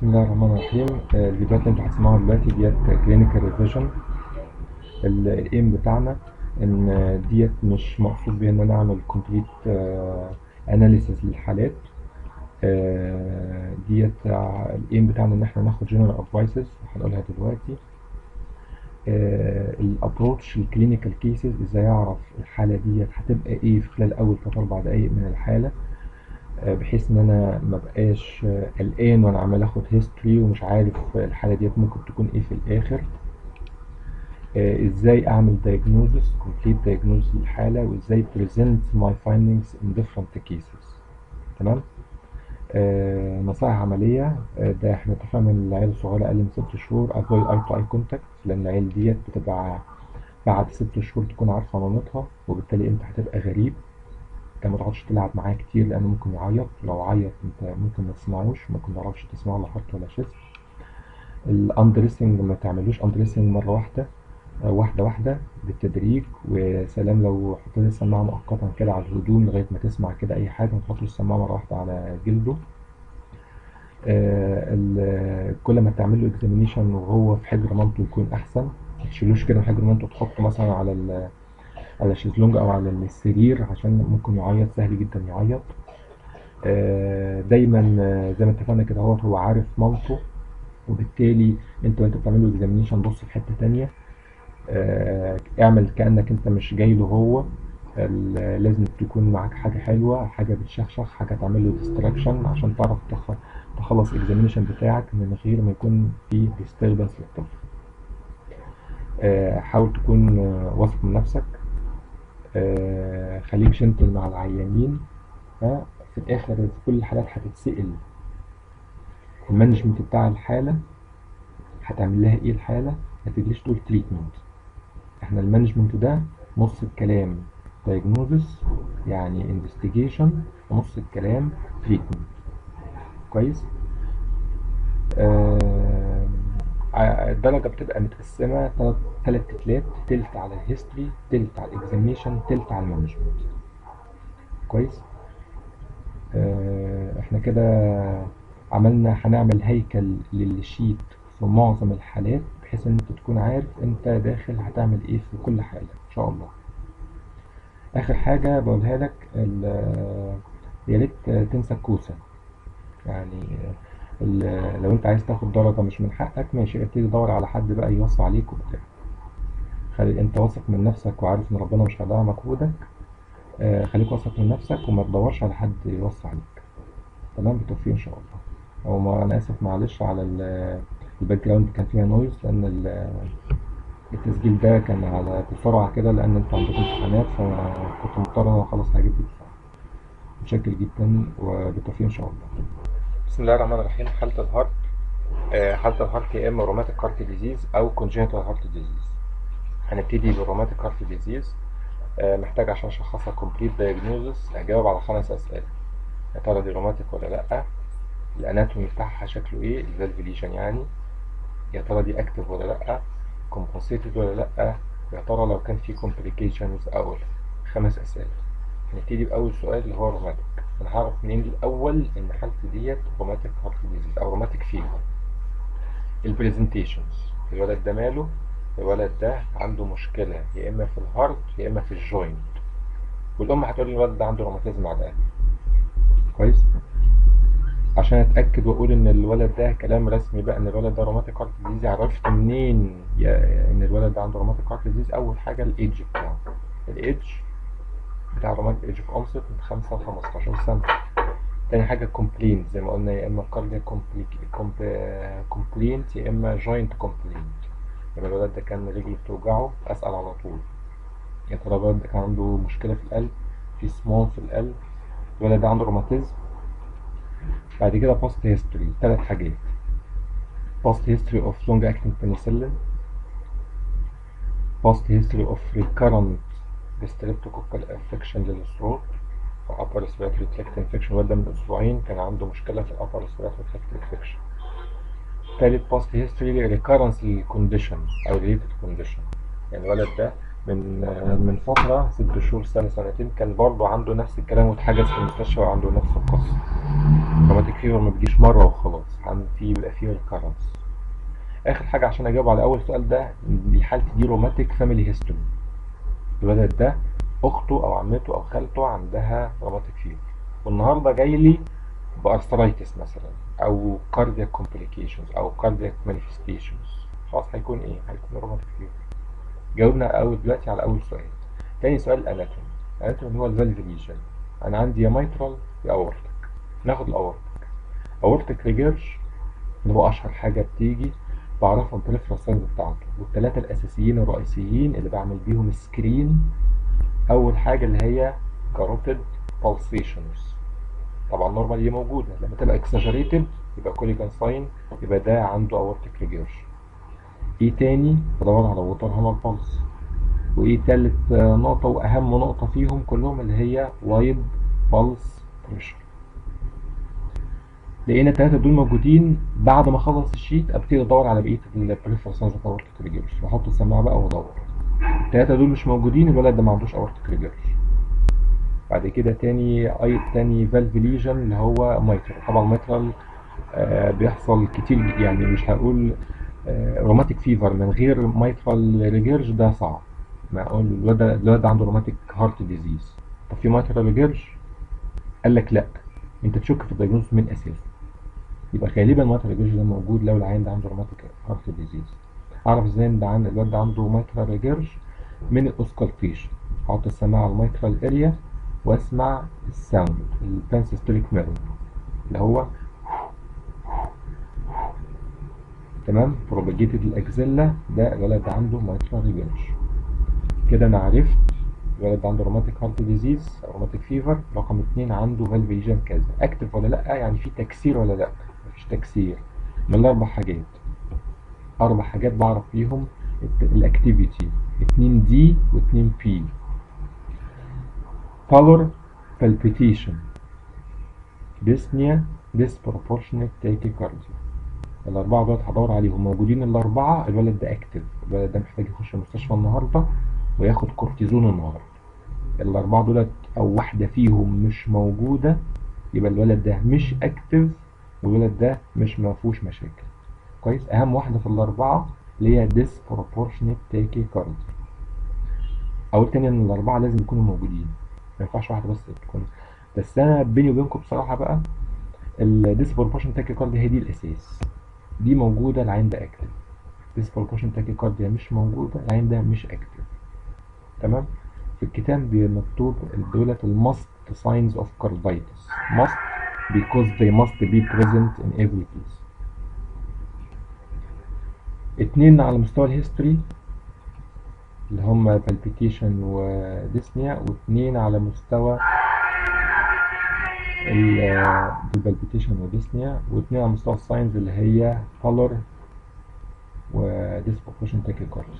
بسم الله الرحمن الرحيم. الفيديوهات اللي انتوا هتسمعوها دلوقتي ديت كلينيكال ريفيجن. الايم بتاعنا ان ديت مش مقصود بيها ان انا اعمل كومبليت اناليسيس للحالات. ديت الايم بتاعنا ان احنا ناخد جنرال ادفايسز هنقولها دلوقتي. الابروتش الكلينيكال كيسز، ازاي اعرف الحاله ديت هتبقى ايه في خلال اول 3-4 دقايق من الحاله، بحيث ان انا مبقاش قلقان وانا عمال اخد هيستوري ومش عارف الحاله ديت ممكن تكون ايه في الاخر. ازاي اعمل diagnosis complete diagnosis للحاله، وازاي present my findings in different cases. تمام. نصائح عمليه. ده احنا اتفقنا ان العيال الصغيره اقل من 6 شهور avoid eye to eye contact، لان العيال ديت بتبقى بعد 6 شهور تكون عارفه مامتها، وبالتالي انت هتبقى غريب. ما تقعدش تلعب معاه كتير لانه ممكن يعيط، لو عيط انت ممكن ما تسمعوش، ممكن ما تعرفش تسمع له حتى ولا شيء. الاندريسنج ما تعملوش اندريسنج مره واحده، واحده واحده بالتدريج. وسلام لو حطيت السماعه مؤقتا كده على الهدوم لغايه ما تسمع كده اي حاجه، ما تحطش السماعه مره واحده على جلده. كل ما تعمل له اكزامينيشن وهو في حجر مامته يكون احسن. ما تشيلوش كده من حجر مامته تحطه مثلا على الشезлونج او على السرير، عشان ممكن يعيط، سهل جدا يعيط. دايما زي ما اتفقنا كده هو عارف مامته، وبالتالي وانت بتعمل له اكزامينيشن بص في حته تانية. اعمل كانك انت مش جاي له هو. لازم تكون معاك حاجه حلوه، حاجه بتشخشخ، حاجه تعمل له ديستراكشن عشان تعرف تخلص الاكزامينيشن بتاعك من غير ما يكون في ديستربنس للطفل. حاول تكون واثق من نفسك. خليك جنتل مع العيانين. في الاخر في كل الحالات هتتسأل المانجمنت بتاع الحالة، هتعمل لها ايه الحالة. ما تجيش تقول تريتمنت. احنا المانجمنت ده نص الكلام diagnosis يعني investigation، ونص الكلام treatment. كويس. الدرجة بتبقى متقسمة تلات تلات، تلت على الهيستوري، تلت على الاكزامينيشن، تلت على المانجمنت. كويس. احنا كده هنعمل هيكل للشيت في معظم الحالات، بحيث ان انت تكون عارف انت داخل هتعمل ايه في كل حالة ان شاء الله. اخر حاجة بقولها لك، يا ريت تنسى الكوسة. يعني لو انت عايز تاخد درجة مش من حقك، ماشي، ابتدي تدور على حد بقى يوصي عليك وبتاع. خلي انت واثق من نفسك وعارف ان ربنا مش هيضيع مجهودك. خليك واثق من نفسك وما تدورش على حد يوصي عليك. تمام، بالتوفيق ان شاء الله. او ما انا اسف معلش على الباك جراوند كان فيها نويز، لان التسجيل ده كان على بسرعه كده، لان انت عندكم امتحانات، فكنت مضطر ان انا اخلص حاجات دي بسرعه. متشكر جدا وبالتوفيق ان شاء الله. بسم الله الرحمن الرحيم. حاله الهارت. حاله الهارت يا اما روماتيك هارت ديزيز او كونجنتال هارت ديزيز. هنبتدي بالروماتيك هارت ديزيز. محتاج عشان اشخصها كومبليت دايجنوزس اجاوب على 5 اسئله. يا ترى دي روماتيك ولا لا؟ الاناتومي بتاعها شكله ايه، الفالف ليجن يعني. يا ترى دي اكتف ولا لا؟ كومبنسيتد ولا لا؟ يا ترى لو كان في كومبليكيشنز او 5 اسئله. هنبتدي باول سؤال اللي هو روماتيك. انا هعرف منين الاول ان حالتي ديت روماتيك هارت ديزيز او روماتيك فيفر؟ البرزنتيشنز. الولد ده ماله؟ الولد ده عنده مشكله يا اما في الهارت يا اما في الجوينت، والام هتقول لي الولد ده عنده روماتيزم على الاقل. كويس. عشان اتاكد واقول ان الولد ده كلام رسمي بقى ان الولد ده روماتيك هارت ديزيز، عرفت منين ان الولد ده عنده روماتيك هارت ديزيز؟ اول حاجه الايدج بتاعه. الايدج بتاع روماتيك ايدج اوف اونست من 5 ل 15 سنه. تاني حاجه كومبلينت، زي ما قلنا، يا اما كاردياك كومبلينت يا اما جوينت كومبلينت. يبقى الولد ده كان رجله بتوجعه، اسال على طول يا ترى الولد ده كان عنده مشكله في القلب، في سمول في القلب، الولد ده عنده روماتيزم. بعد كده باست هيستوري، 3 حاجات: past history of long acting penicillin, past history of recurrent streptococcal infection للثروت و upper respiratory tract infection. الولد ده من اسبوعين كان عنده مشكله في upper respiratory tract infection. تالت past history recurrence condition او related condition، يعني الولد ده من فتره 6 شهور، سنه، سنتين، كان برضه عنده نفس الكلام واتحجز في المستشفى وعنده نفس القصه. روماتيك فيفر ما بيجيش مره وخلاص، بيبقى فيه ريكارنس. اخر حاجه عشان اجاوب على اول سؤال ده، دي حالتي دي روماتيك فاميلي هيستوري. الولد ده اخته او عمته او خالته عندها روماتيك فيفر، والنهارده جاي لي بارثرايتس مثلا، او كاردياك كومبليكيشنز او كاردياك مانيفستيشنز، خلاص هيكون ايه؟ هيكون روماتيك فيفر. جاوبنا دلوقتي على اول سؤال. تاني سؤال الاناتومي. الاناتومي هو الفالف ليجن. انا عندي يا مايترال يا اورتك. ناخد الاورتك. اورتك ريجيرش اللي هو اشهر حاجه بتيجي، بعرفهم البريفرال ساينز بتاعته، والثلاثه الاساسيين الرئيسيين اللي بعمل بيهم سكرين. اول حاجه اللي هي كاروتيد بالسيشنز، طبعا نورمال دي موجوده، لما تبقى اكسجريتد يبقى كوليجان ساين، يبقى ده عنده اورتيك ريجيرش. ايه تاني؟ بدور على ووتر هامر بالس. وايه تالت نقطه واهم نقطه فيهم كلهم اللي هي وايد بالس بريشر. لقينا التلاتة دول موجودين، بعد ما اخلص الشيت ابتدي ادور على بقيه البريفرال ساينز بتاع اورتيك ريجيرش، واحط السماعه بقى وادور. التلاتة دول مش موجودين، الولد ده ما عندوش اورتيك ريجيرش. بعد كده تاني فالف ليجن اللي هو مايترال. طبعا مايترال بيحصل كتير، يعني مش هقول روماتيك فيفر من غير مايترال ريجيرش، ده صعب. ما اقول الولد عنده روماتيك هارت ديزيز، طب في مايترال ريجيرش؟ قال لك لا، انت تشك في الدايجنوز من اساسه. يبقى غالبا مايترال ريجيرش ده موجود لو العيان ده عنده روماتيك هارت ديزيز. اعرف ازاي ان الولد ده عنده مايترال ريجيرش؟ من الاوسكالتيشن. احط السماعه على المايترال اريا واسمع الساوند البانسيستوليك ميرور اللي هو تمام بروباجيتد الاكزيلا، ده الولد ده عنده مايترال ريجيرش. كده انا عرفت الولد ده عنده روماتيك هارت ديزيز او روماتيك فيفر. رقم 2 عنده فالف ليجن كذا، اكتف ولا لا؟ يعني في تكسير ولا لا؟ مفيش تكسير. من الاربع حاجات بعرف بيهم الاكتيفيتي. 2 دي و2 بي. pallor palpitation dyspnea disproportionate tachycardia. الأربعة دول هدور عليهم، موجودين الأربعة. الولد ده أكتف، الولد ده محتاج يخش المستشفى النهاردة وياخد كورتيزون النهاردة. الأربعة دول أو واحدة فيهم مش موجودة، يبقى الولد ده مش أكتف، والولد ده مش مفهوش مشاكل. كويس. أهم واحدة في الأربعة اللي هي disproportionate tachycardia. أقول تاني إن الأربعة لازم يكونوا موجودين، ما ينفعش واحدة بس تكون. بس أنا بيني وبينكم بصراحة بقى، الديسبروبورشن تاكيكارديا هي دي الأساس. دي موجودة العين ده أكتف، ديسبروبورشن تاكيكارديا مش موجودة العين ده مش أكتف. تمام. في الكتاب مكتوب دولت الماست signs of carditis must because they must be present in every case. 2 على مستوى الهيستوري اللي هم palpitation وديسنيا، و2 على مستوى البالبيتيشن وديسنيا، و2 على مستوى الساينز اللي هي pallor وديسبروبورشن تاكيكارديا.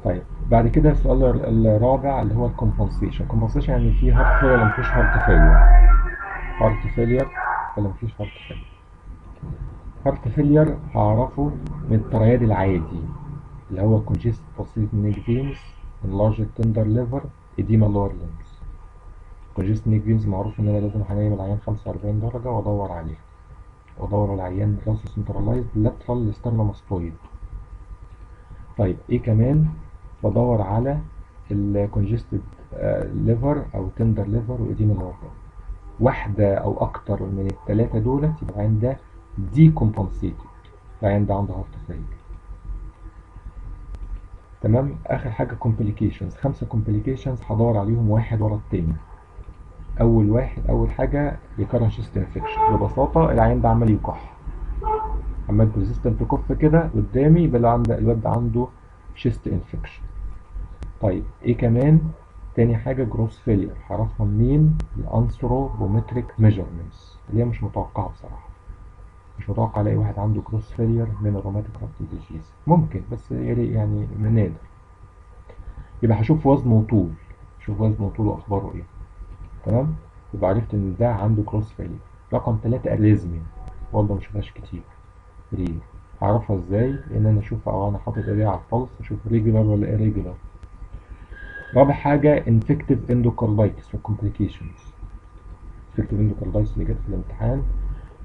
طيب بعد كده السؤال الرابع اللي هو الكومبنسيشن. الكومبنسيشن يعني في هارت فيلير ولا مفيش هارت فيلير؟ هارت فيلير ولا مفيش هارت فيلير؟ هارت فيلير هعرفه من الترياد العادي اللي هو congested pulsating neck veins, enlarged tender liver, edema lower limbs. congested neck veins معروف ان انا لازم هنيم العيان 45 درجة وادور عليه، وادور على العيان راسه centralized lateral sternomastoid. طيب ايه كمان؟ بدور على الكونجستد ليفر او تندر ليفر واديما ليفر. واحدة او اكتر من الثلاثة دولت يبقى العين ده دي كومبنسيتد، العين ده عنده هارت فيلير. تمام. اخر حاجة كومبليكيشنز، 5 كومبليكيشنز هدور عليهم واحد ورا التاني. اول حاجة recurrent chest infection. ببساطة العين ده عمال يكح، عمال persistent كف كده قدامي، يبقى الواد ده عنده chest infection. طيب ايه كمان؟ تاني حاجة جروس فيلير. هعرفها منين؟ الانثروبومتريك ميجرمنتس اللي هي مش متوقعة بصراحة. مش متوقع الاقي واحد عنده جروس فيلير من الروماتيك هارت ديزيز، ممكن بس يعني من نادر. يبقى هشوف وزنه وطول، شوف وزنه وطوله اخباره ايه. تمام. يبقى عرفت ان ده عنده جروس فيلير. رقم 3 اريزميا، برضه مشوفهاش كتير. ليه؟ هعرفها ازاي؟ ان انا اشوف او انا حاطط ايدي على البلس اشوف ريجولار ولا ايريجولار. رابع حاجة infective endocarditis والcomplications. انفكتيف اندوكاردايتس اللي جت في الامتحان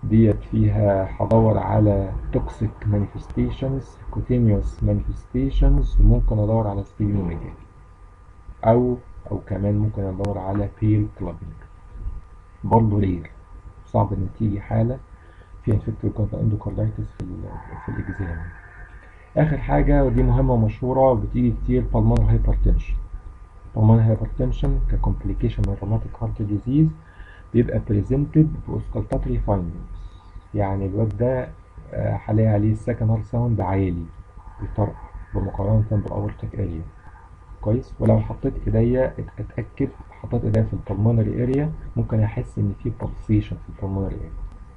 ديت فيها هدور على توكسيك مانيفستيشنز، كوتينيوس مانيفستيشنز، وممكن ادور على سبلينوميجالي او كمان ممكن ادور على بيل كلابينج. برضه رير، صعب ان تيجي حاله فيها انفكتيف اندوكاردايتس في الاكزام. اخر حاجه ودي مهمه ومشهوره بتيجي كتير بالمونري هايبرتنشن. بالمونري هايبرتنشن ككومبليكيشن من روماتيك هارت ديزيز بيبقى بريزنتد بأوسكالتاتري فايندنجز، يعني الواد ده هلاقي عليه السكند ساوند عالي بيطرق بمقارنة بالأورتيك اريا. كويس. ولو حطيت ايديا اتأكد حطيت ايديا في البلمونري اريا ممكن احس ان في pulsation في البلمونري اريا،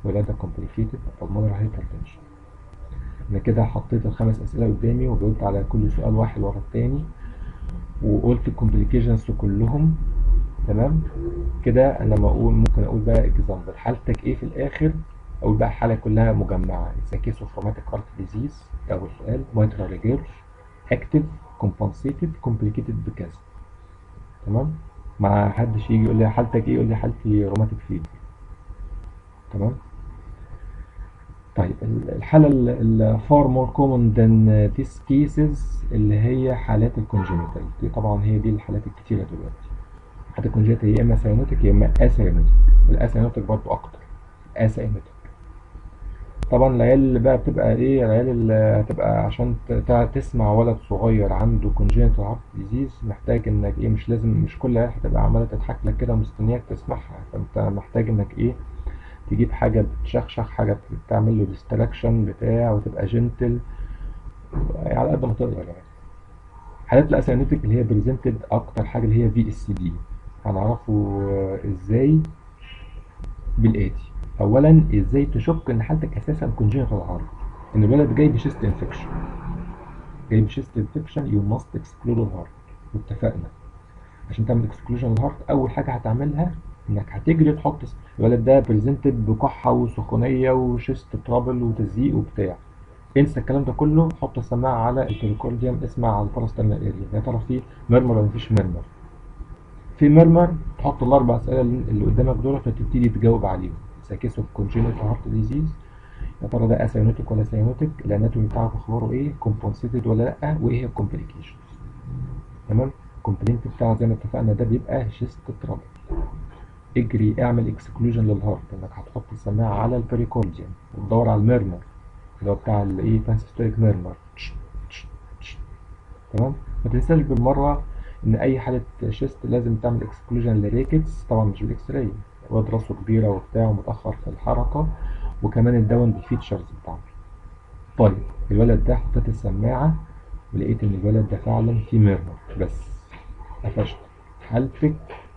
وده complicated pulmonary hypertension. انا كده حطيت الخمس اسئله قدامي وجاوبت على كل سؤال واحد ورا التاني وقلت الكومبليكيشنز كلهم. تمام كده. انا ممكن اقول بقى اكزامبل حالتك ايه في الاخر. اقول بقى الحاله كلها مجمعه. It's a case of rheumatic heart disease. ده اول سؤال. mitral regurg active compensated complicated بكذا. تمام. ما حدش يجي يقول لي حالتك ايه، يقول لي حالتي روماتيك فيفر. تمام. طيب الحالة far more common than these cases اللي هي حالات الكونجينيتال دي. طبعا هي دي الحالات الكتيرة دلوقتي. حالات الكونجينيتال يا اما ساينوتيك يا اما اساينوتيك. الاساينوتيك برضو اكتر. اساينوتيك. طبعا العيال اللي بقى بتبقى ايه، العيال اللي هتبقى عشان تسمع ولد صغير عنده كونجينيتال هارت ديزيز محتاج انك ايه، مش لازم مش كل العيال هتبقى عمالة تضحك لك كده ومستنياك تسمعها. فانت محتاج انك ايه، تجيب حاجة بتشخشخ، حاجة بتعمل له ديستراكشن بتاع وتبقى جنتل على قد ما تقدر يعني. حالات الاساينوتيك اللي هي بريزنتد اكتر حاجة اللي هي في اس دي هنعرفه ازاي بالاتي. اولا ازاي تشك ان حالتك اساسا كونجنتال هارت، ان الولد جاي بشيست انفكشن. جاي بشيست انفكشن يو ماست اكسكلود الهارت. واتفقنا عشان تعمل اكسكلوجن الهارت اول حاجه هتعملها انك هتجري تحط الولد ده بريزنتد بكحه وسخونيه وشيست ترابل وتزييق وبتاع. انسى الكلام ده كله. حط السماعه على البريكورديوم، اسمع على الباراسترنال اريا، يا ترى في ميرمر ولا مفيش ميرمر. في ميرمر تحط الاربع اسئله اللي قدامك دول فتبتدي تجاوب عليهم. كيس اوف كونجنتال هارت ديزيز، يا ترى ده اساينوتيك ولا ساينوتيك، الاناتومي بتاعه اخباره ايه، كومبنسيتد ولا لا، وايه هي الكومبليكيشنز. تمام. الكومبلينت بتاعه زي ما اتفقنا ده بيبقى شيست ترابل. اجري اعمل اكسكلوجن للهارت انك هتحط السماعه على البريكورديوم وتدور على الميرمر اللي هو بتاع الايه بانسيستوليك ميرمر. تمام. ما تنساش بالمره ان اي حاله شيست لازم تعمل اكسكلوجن للريكتس، طبعا مش بالاكس راي، واد راسه كبيره وبتاع ومتاخر في الحركه، وكمان الداون بالفيتشرز بتاعته. طيب الولد ده حطيت السماعه ولقيت ان الولد ده فعلا في ميرمر بس قفشت.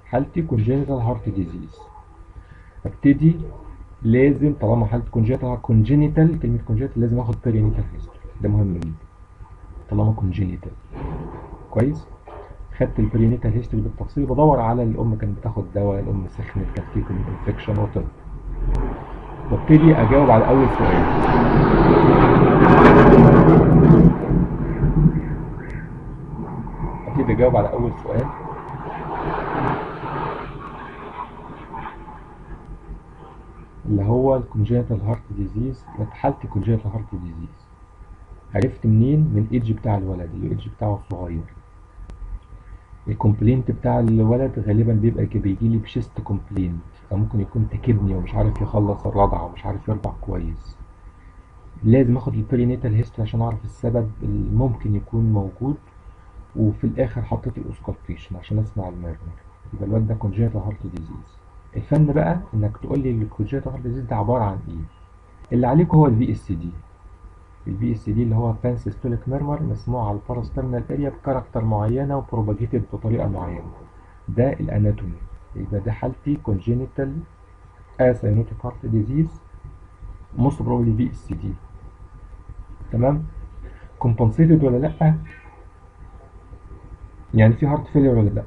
حالتي كونجنتال هارت ديزيز. ابتدي لازم طالما حالتي كونجنتال كلمه كونجنتال لازم اخد بيرينيتال هيستوري. ده مهم جدا طالما كونجنتال. كويس. خدت البرينيتال هيستوري بالتفصيل، بدور على الام كانت بتاخد دواء، الام سخنت، كان في انفكشن وطب، وابتدي اجاوب على اول سؤال. ابتدي اجاوب على اول سؤال اللي هو الكونجنتال هارت ديزيز. حالتي كونجنتال هارت ديزيز عرفت منين؟ من الايدج بتاع الولد، الايدج بتاعه صغير. الكومبلينت بتاع الولد غالبا بيبقى بيجي لي بشيست كومبلينت، فممكن يكون تكبني ومش عارف يخلص الرضعه ومش عارف يرضع كويس. لازم اخد البرينيتال هيستوري عشان اعرف السبب اللي ممكن يكون موجود، وفي الاخر حطيت الاوسكالتيشن عشان اسمع الميرمر. يبقى الواد ده كونجنتال هارت ديزيز. الفن بقى انك تقول لي الكونجنتال هارت ديزيز ده عباره عن ايه. اللي عليك هو الفي اس دي. الفي اس دي اللي هو بانسيستوليك ميرمر مسموع على الباراسترنال اريا بكاركتر معينه وبروباجيتد بطريقه معينه. ده الاناتومي. يبقى ده حالتي كونجنتال اساينوتيك هارت ديزيز موست بروبلي في اس دي. تمام. كومبنسيتد ولا لا، يعني في هارت فيلير ولا لا.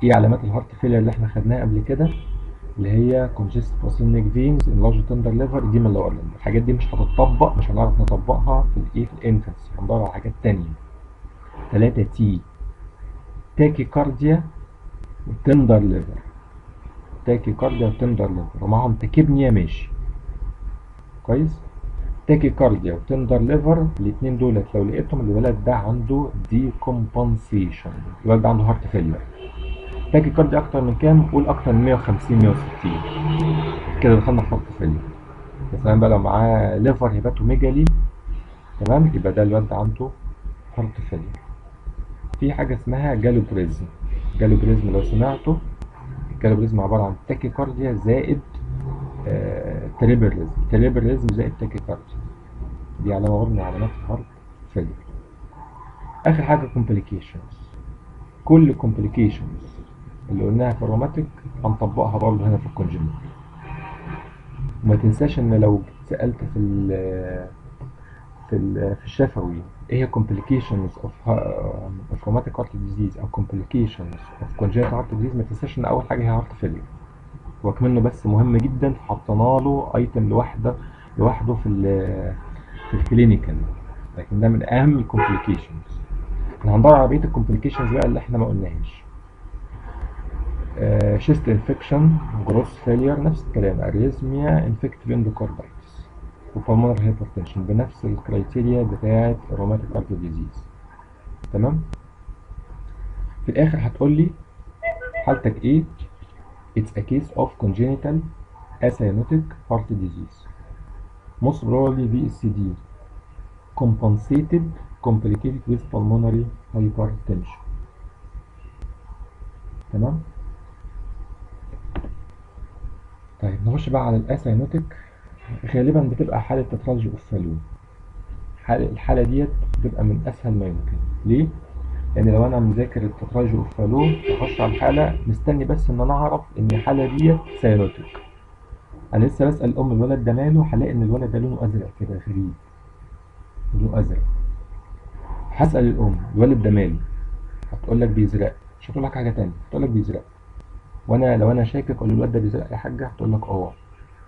ايه علامات الهارت فيلير اللي احنا خدناها قبل كده، اللي هي congestive prosthetic veins enlarged tender liver دي من اللي الحاجات دي مش هتطبق، مش هنعرف نطبقها في الايه في الانفانسي، هندور على حاجات تانية. 3 تي تاكي كارديا وتندر ليفر. تاكي كارديا وتندر ليفر ومعهم تاكيبنيا ماشي كويس. تاكي كارديا وتندر ليفر الاتنين دولت لو لقيتهم الولد ده عنده دي كومبنسيشن، الولد ده عنده هارت فيلير. تاكي كارديا اكتر من كام؟ قول اكتر من 150 160 كده دخلنا في هارت فيلير. مثلا بقى لو معاه ليفر هيباتوميجالي تمام يبقى ده الولد عنده هارت فيلير. في حاجه اسمها جالوبريزم. جالوبريزم لو سمعته، الجالوبريزم عباره عن تاكي كارديا زائد تريبريزم. تريبريزم زائد تاكي كارديا، دي علامه من علامات الهارت فيلير. اخر حاجه كومبليكيشنز. كل كومبليكيشنز اللي قلناها في الروماتيك هنطبقها برضه هنا في الكونجنتال. وما تنساش ان لو سالت في الشفوي ايه هي complications of rheumatic heart disease او complications of congenital heart disease، ما تنساش ان اول حاجه هي heart failure. وكمنه بس مهم جدا فحطينا له ايتم لوحده في الكلينيكال، لكن ده من اهم الكومبليكيشنز. احنا هندور على بقيه الكومبليكيشنز بقى اللي احنا ما قلناهاش. شيست انفكشن، جروس فيلير، نفس الكلام، اريزميا، انفكتيف اندوكاردايتس وبالمونر هايبرتنشن بنفس الكرايتيريا بتاعه الروماتيك هارت ديزيز. تمام. في الاخر هتقول لي حالتك ايه؟ it's a case of congenital acyanotic heart disease most probably VSD compensated complicated with pulmonary hypertension. تمام. طيب نخش بقى على الاساينوتيك. غالبا بتبقى حالة تترالجي اوف فالو. الحالة ديت بتبقى من اسهل ما يمكن. ليه؟ لان لو انا مذاكر التترالجي اوف فالو اخش على الحالة مستني بس ان انا اعرف ان الحالة ديت ساينوتيك. انا لسه بسأل ام الولد ده ماله، هلاقي ان الولد ده لونه ازرق كده غريب، لونه ازرق. هسأل الام الولد ده ماله، هتقول لك بيزرق، مش هتقول لك حاجة تانية، هتقول لك بيزرق. وانا لو انا شاكك اقول الولد ده بيزرق يا حاجة، هتقول لك اه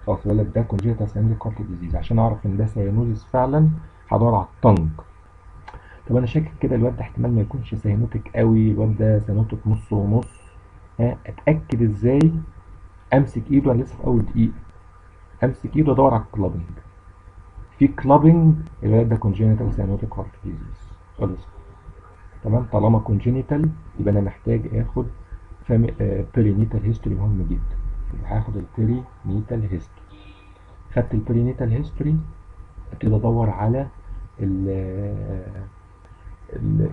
خلاص الولد ده كونجيتال ساينوتيك هارت ديزيز. عشان اعرف ان ده ساينوزيس فعلا هدور على الطنج. طب انا شاكك كده الواد ده احتمال ما يكونش ساينوتيك قوي، الواد ده ساينوتيك نص ونص. اتاكد ازاي؟ امسك ايده، انا لسه في اول دقيقه، امسك ايده ادور على الكلابنج. في كلابنج الولد ده كونجينيتال ساينوتيك هارت ديزيز خلص. تمام. طالما كونجينيتال يبقى انا محتاج اخد بيرينيتال هيستوري مهم جدا. يبقى هاخد البيرينيتال هيستوري. خدت البيرينيتال هيستوري ابتدي ادور على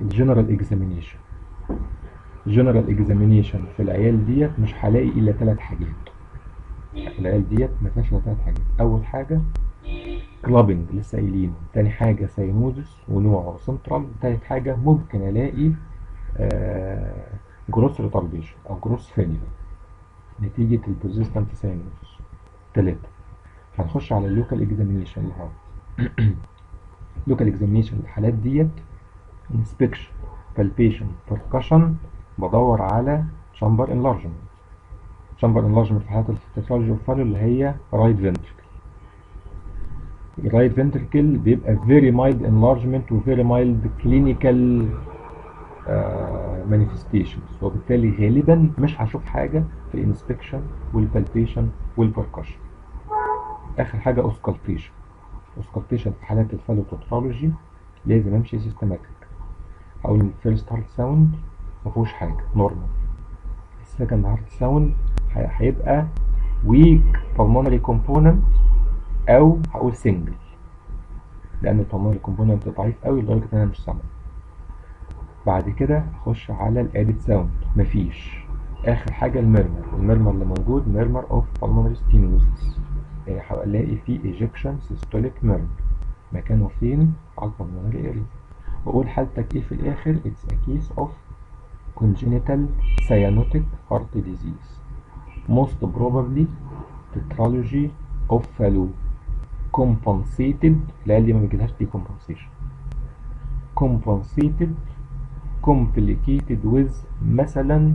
الجنرال اكزامينيشن. الجنرال اكزامينيشن في العيال ديت مش هلاقي الا 3 حاجات. العيال ديت ما فيهاش الا 3 حاجات. اول حاجه كلابنج لسه قايلين، تاني حاجه ساينوزس ونوعه سنترال، تالت حاجه ممكن الاقي جروس ريتارديشن او جروس فيلير نتيجه البرزيستنت ساينوزس. 3. هنخش على اللوكال اكزامينيشن للهارت. لوكال اكزامينيشن الحالات ديت inspection palpation percussion، بدور على chamber enlargement. chamber enlargement في حالات التترالجي اوف فالو اللي هي right ventricle. الرايت ventricle بيبقى very mild enlargement و very mild clinical manifestations، وبالتالي غالبا مش هشوف حاجة في الانسبكشن والبالبيشن والبركشن. اخر حاجة auscultation. auscultation في حالات الفالو تترالجي لازم امشي سيستماتيك. هقول الفيرست هارت ساوند مفيهوش حاجة نورمال. السكند هارت ساوند هيبقى ويك pulmonary component او هقول سنجل، لان البلمونري كومبوننت ضعيف قوي لدرجة ان انا مش سامعه. بعد كده اخش على الادد ساوند مفيش. اخر حاجة الميرمر. الميرمر اللي موجود ميرمر اوف pulmonary stenosis، يعني هلاقي فيه ejection systolic murmur. مكانه فين؟ على البلمونري اريا. واقول حالتك ايه في الاخر؟ it's a case of congenital cyanotic heart disease most probably tetralogy of Fallot compensated. العيال دي ما بيجيلهاش دي compensation. compensated complicated with مثلا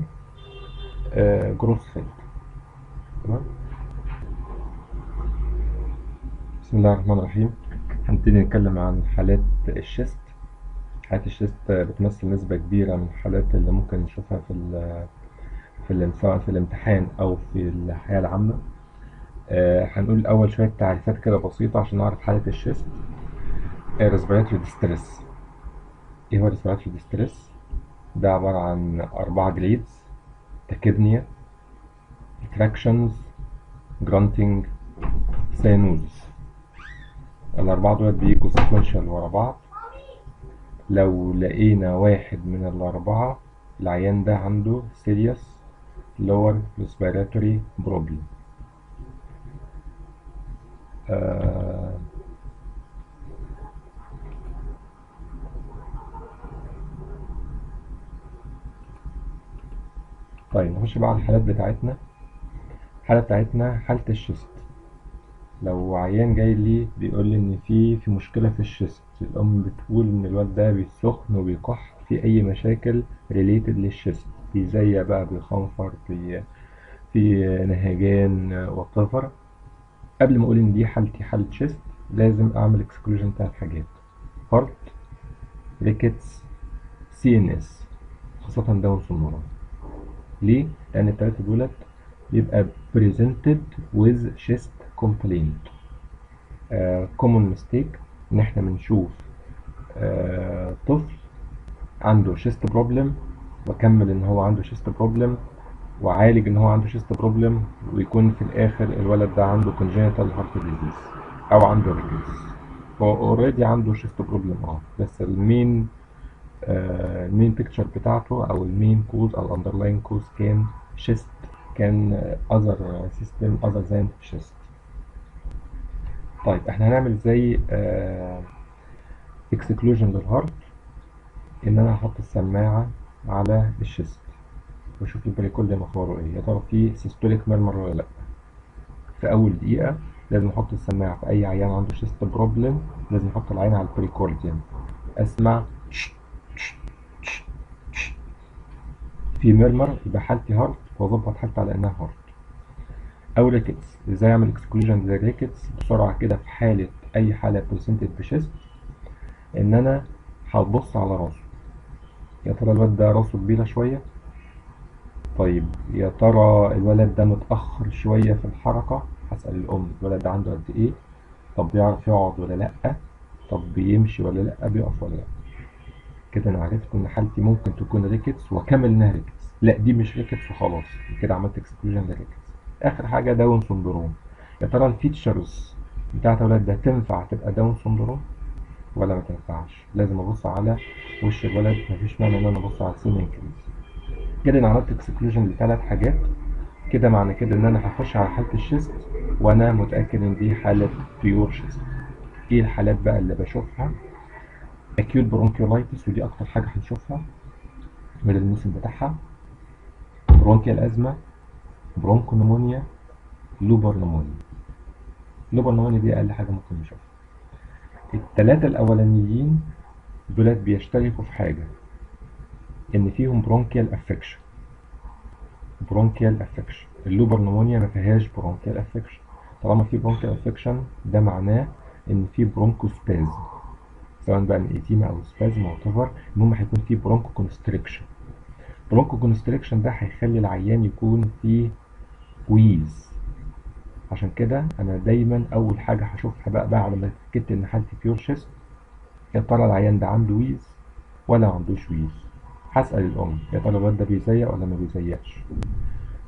gross failure. تمام. بسم الله الرحمن الرحيم. هنبتدي نتكلم عن حالات الشيست. حالات الشيست بتمثل نسبة كبيرة من الحالات اللي ممكن نشوفها في سواء في الامتحان أو في الحياة العامة. هنقول الأول شوية تعريفات كده بسيطة عشان نعرف حالة الشيست. respiratory distress. إيه هو respiratory distress؟ ده عبارة عن 4 جريدز: tachypnea، contractions، grunting، cyanosis. الأربعة دول بيجوا sequential ورا بعض. لو لقينا واحد من الأربعة، العيان ده عنده serious lower respiratory problem. طيب نخش بقى على الحالات بتاعتنا. الحالة بتاعتنا حالة الشيست. لو عيان جاي لي بيقول لي ان في مشكلة في الشيست، الام بتقول ان الواد ده بيسخن وبيكح، في اي مشاكل ريليتد للشيست، بيزيق بقى، بيخنفر، في نهجان whatever. قبل ما اقول ان دي حالتي حالة شيست لازم اعمل اكسكلوجن 3 حاجات: هارت، ريكتس، سي ان اس، خاصة داون سندروم. ليه؟ لان التلاتة دولت بيبقى presented with chest complaint. common mistake ان احنا بنشوف طفل عنده chest problem واكمل ان هو عنده chest problem وعالج ان هو عنده chest problem، ويكون في الاخر الولد ده عنده congenital heart disease او عنده rickets. هو already عنده chest problem بس المين picture بتاعته او المين كوز او الاندرلاين كوز كان chest، كان other system other than chest. طيب احنا هنعمل زي exclusion للهارت، ان انا هحط السماعة على الشيست واشوف البريكول ده مخباره ايه، يا ترى فيه سيستوليك ميرمر ولا لا. في اول دقيقة لازم احط السماعة في اي عيان عنده شيست بروبلم، لازم احط العين على البريكورديوم، اسمع في ميرمر يبقى حالتي هارت، واظبط حالتي على انها هارت. او ريكتس، ازاي اعمل اكسكلوجن للريكتس بسرعة كده في حالة اي حالة بريسنتد بشيست؟ ان انا هبص على راسه، يا ترى الواد ده راسه كبيرة شوية؟ طيب يا ترى الولد ده متأخر شوية في الحركة؟ هسأل الأم الولد ده عنده قد إيه؟ طب بيعرف يقعد ولا لأ؟ طب بيمشي ولا لأ؟ بيقف ولا لأ؟ كده أنا عرفت إن حالتي ممكن تكون ريكتس وأكمل إنها ريكتس. لأ دي مش ريكتس وخلاص، كده عملت اكسكلوجن للريكتس. آخر حاجة داون سندروم. يا ترى الفيتشرز بتاعت الولد ده تنفع تبقى داون سندروم ولا ما تنفعش؟ لازم أبص على وش الولد، مفيش معنى إن أنا أبص على السين انكريز. كده أنا عملت اكسكلوجن لثلاث حاجات. كده معنى كده ان انا هخش على حالة الشيست وانا متأكد ان دي حالة بيور شيست. ايه الحالات بقى اللي بشوفها؟ acute bronchiolitis، ودي اكتر حاجة هنشوفها من الموسم بتاعها. برونكيال ازمة، برونكو نمونيا، لوبر نمونيا. لوبر نمونيا دي اقل حاجة ممكن نشوفها. الثلاثة الاولانيين دولت بيشتركوا في حاجة، ان فيهم برونكيال افكشن. برونكيال افكشن. اللوبر نمونيا ما فيهاش برونكيال افكشن. طالما في برونكيال افكشن ده معناه ان في برونكوسباز، سواء بقى من ايتيما او سبازم او whatever، المهم هيكون في برونكو كونستريكشن. برونكو كونستريكشن ده هيخلي العيان يكون فيه ويز. عشان كده انا دايما اول حاجه هشوفها بقى بعد ما اتاكدت ان حالتي بيور شيست، يا ترى العيان ده عنده ويز ولا ما عندوش ويز. هسال الام يا ترى الواد ده بيزيق ولا ما بيزيقش.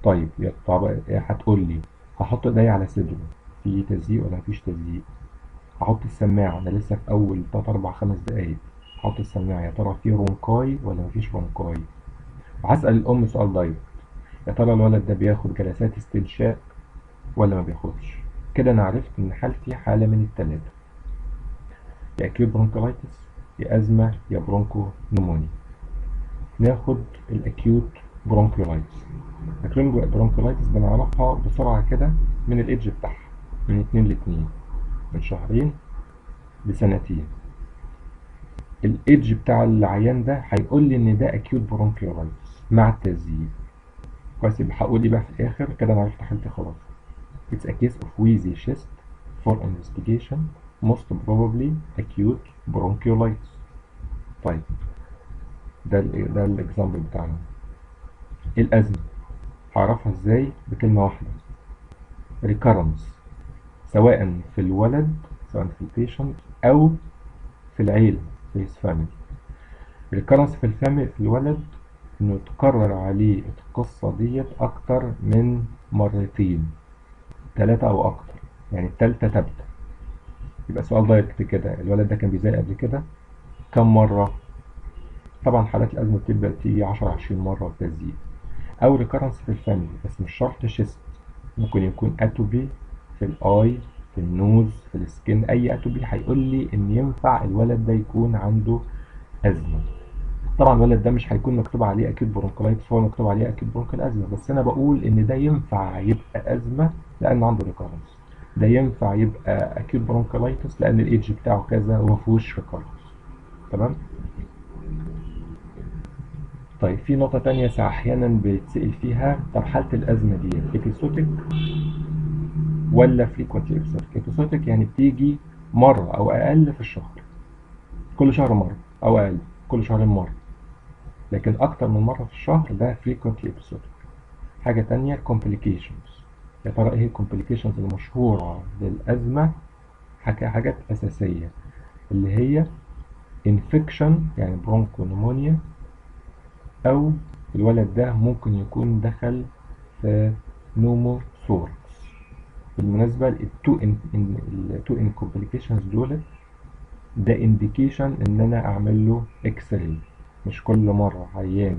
طيب طب هتقول لي هحط ايدي على صدره، في تزييق ولا مفيش تزييق؟ هحط السماعة، أنا لسه في أول 3 4 5 دقايق، هحط السماعة يا ترى في رونكاي ولا مفيش رونكاي؟ وهسأل الأم سؤال دايركت، يا ترى الولد ده بياخد جلسات استنشاق ولا ما بياخدش؟ كده أنا عرفت إن حالتي حالة من التلاتة، يا أكيوت برونكولايتس يا أزمة يا برونكو نمونيا. ناخد الأكيوت برونكولايتس. الأكيوت برونكولايتس بنعرفها بسرعة كده من الإيدج بتاعها، من 2 ل 2، من شهرين لسنتين. الايدج بتاع العيان ده هيقول لي ان ده اكيوت برونكيولايتس مع التزييق. كويس، يبقى هقول لي بقى في الاخر كده انا عرفت حالتي خلاص. It's a case of wheezy chest for investigation, most probably acute bronchiolitis. طيب ده الاكزامبل بتاعنا. الازمه. هعرفها ازاي؟ بكلمة واحدة: recurrence، سواء في الولد، سواء في البيشنت أو في العيلة في الفاميلي. recurrence في الفاميلي في الولد إنه تكرر عليه القصة ديت أكتر من مرتين، 3 أو أكتر، يعني التالتة تبدأ. يبقى سؤال دايركت كده: الولد ده كان بيزايق قبل كده كم مرة؟ طبعا حالات الأزمة بتبدأ تيجي 10-20 مرة وتزيد. أو ريكارنس في الفم، بس مش شرط شيست، ممكن يكون أتوبي في الآي، في النوز، في السكين. أي أتوبي هيقول لي إن ينفع الولد ده يكون عنده أزمة. طبعا الولد ده مش هيكون مكتوب عليه أكيد برونكولايتس، هو مكتوب عليه أكيد برونكال أزمة، بس أنا بقول إن ده ينفع يبقى أزمة لأن عنده ريكارنس، ده ينفع يبقى أكيد برونكولايتس لأن الإيدج بتاعه كذا ومفهوش ريكارنس. تمام؟ طيب في نقطة تانية أحيانا بيتسأل فيها: طب حالة الأزمة دي إبيسوتيك ولا فريكوينتلي إبيسوتيك؟ إبيسوتيك يعني بتيجي مرة أو أقل في الشهر، كل شهر مرة، أو أقل كل شهرين مرة. لكن أكتر من مرة في الشهر ده فريكوينتلي إبيسوتيك. حاجة تانية complications. يا ترى إيه الكومبليكيشنز المشهورة للأزمة؟ حاجات أساسية اللي هي infection يعني برونكونيمونيا، أو الولد ده ممكن يكون دخل في نوموثوركس. بالمناسبة التو ان كومبليكيشنز دول ده انديكيشن ان انا اعمل له اكس راي. مش كل مرة عيان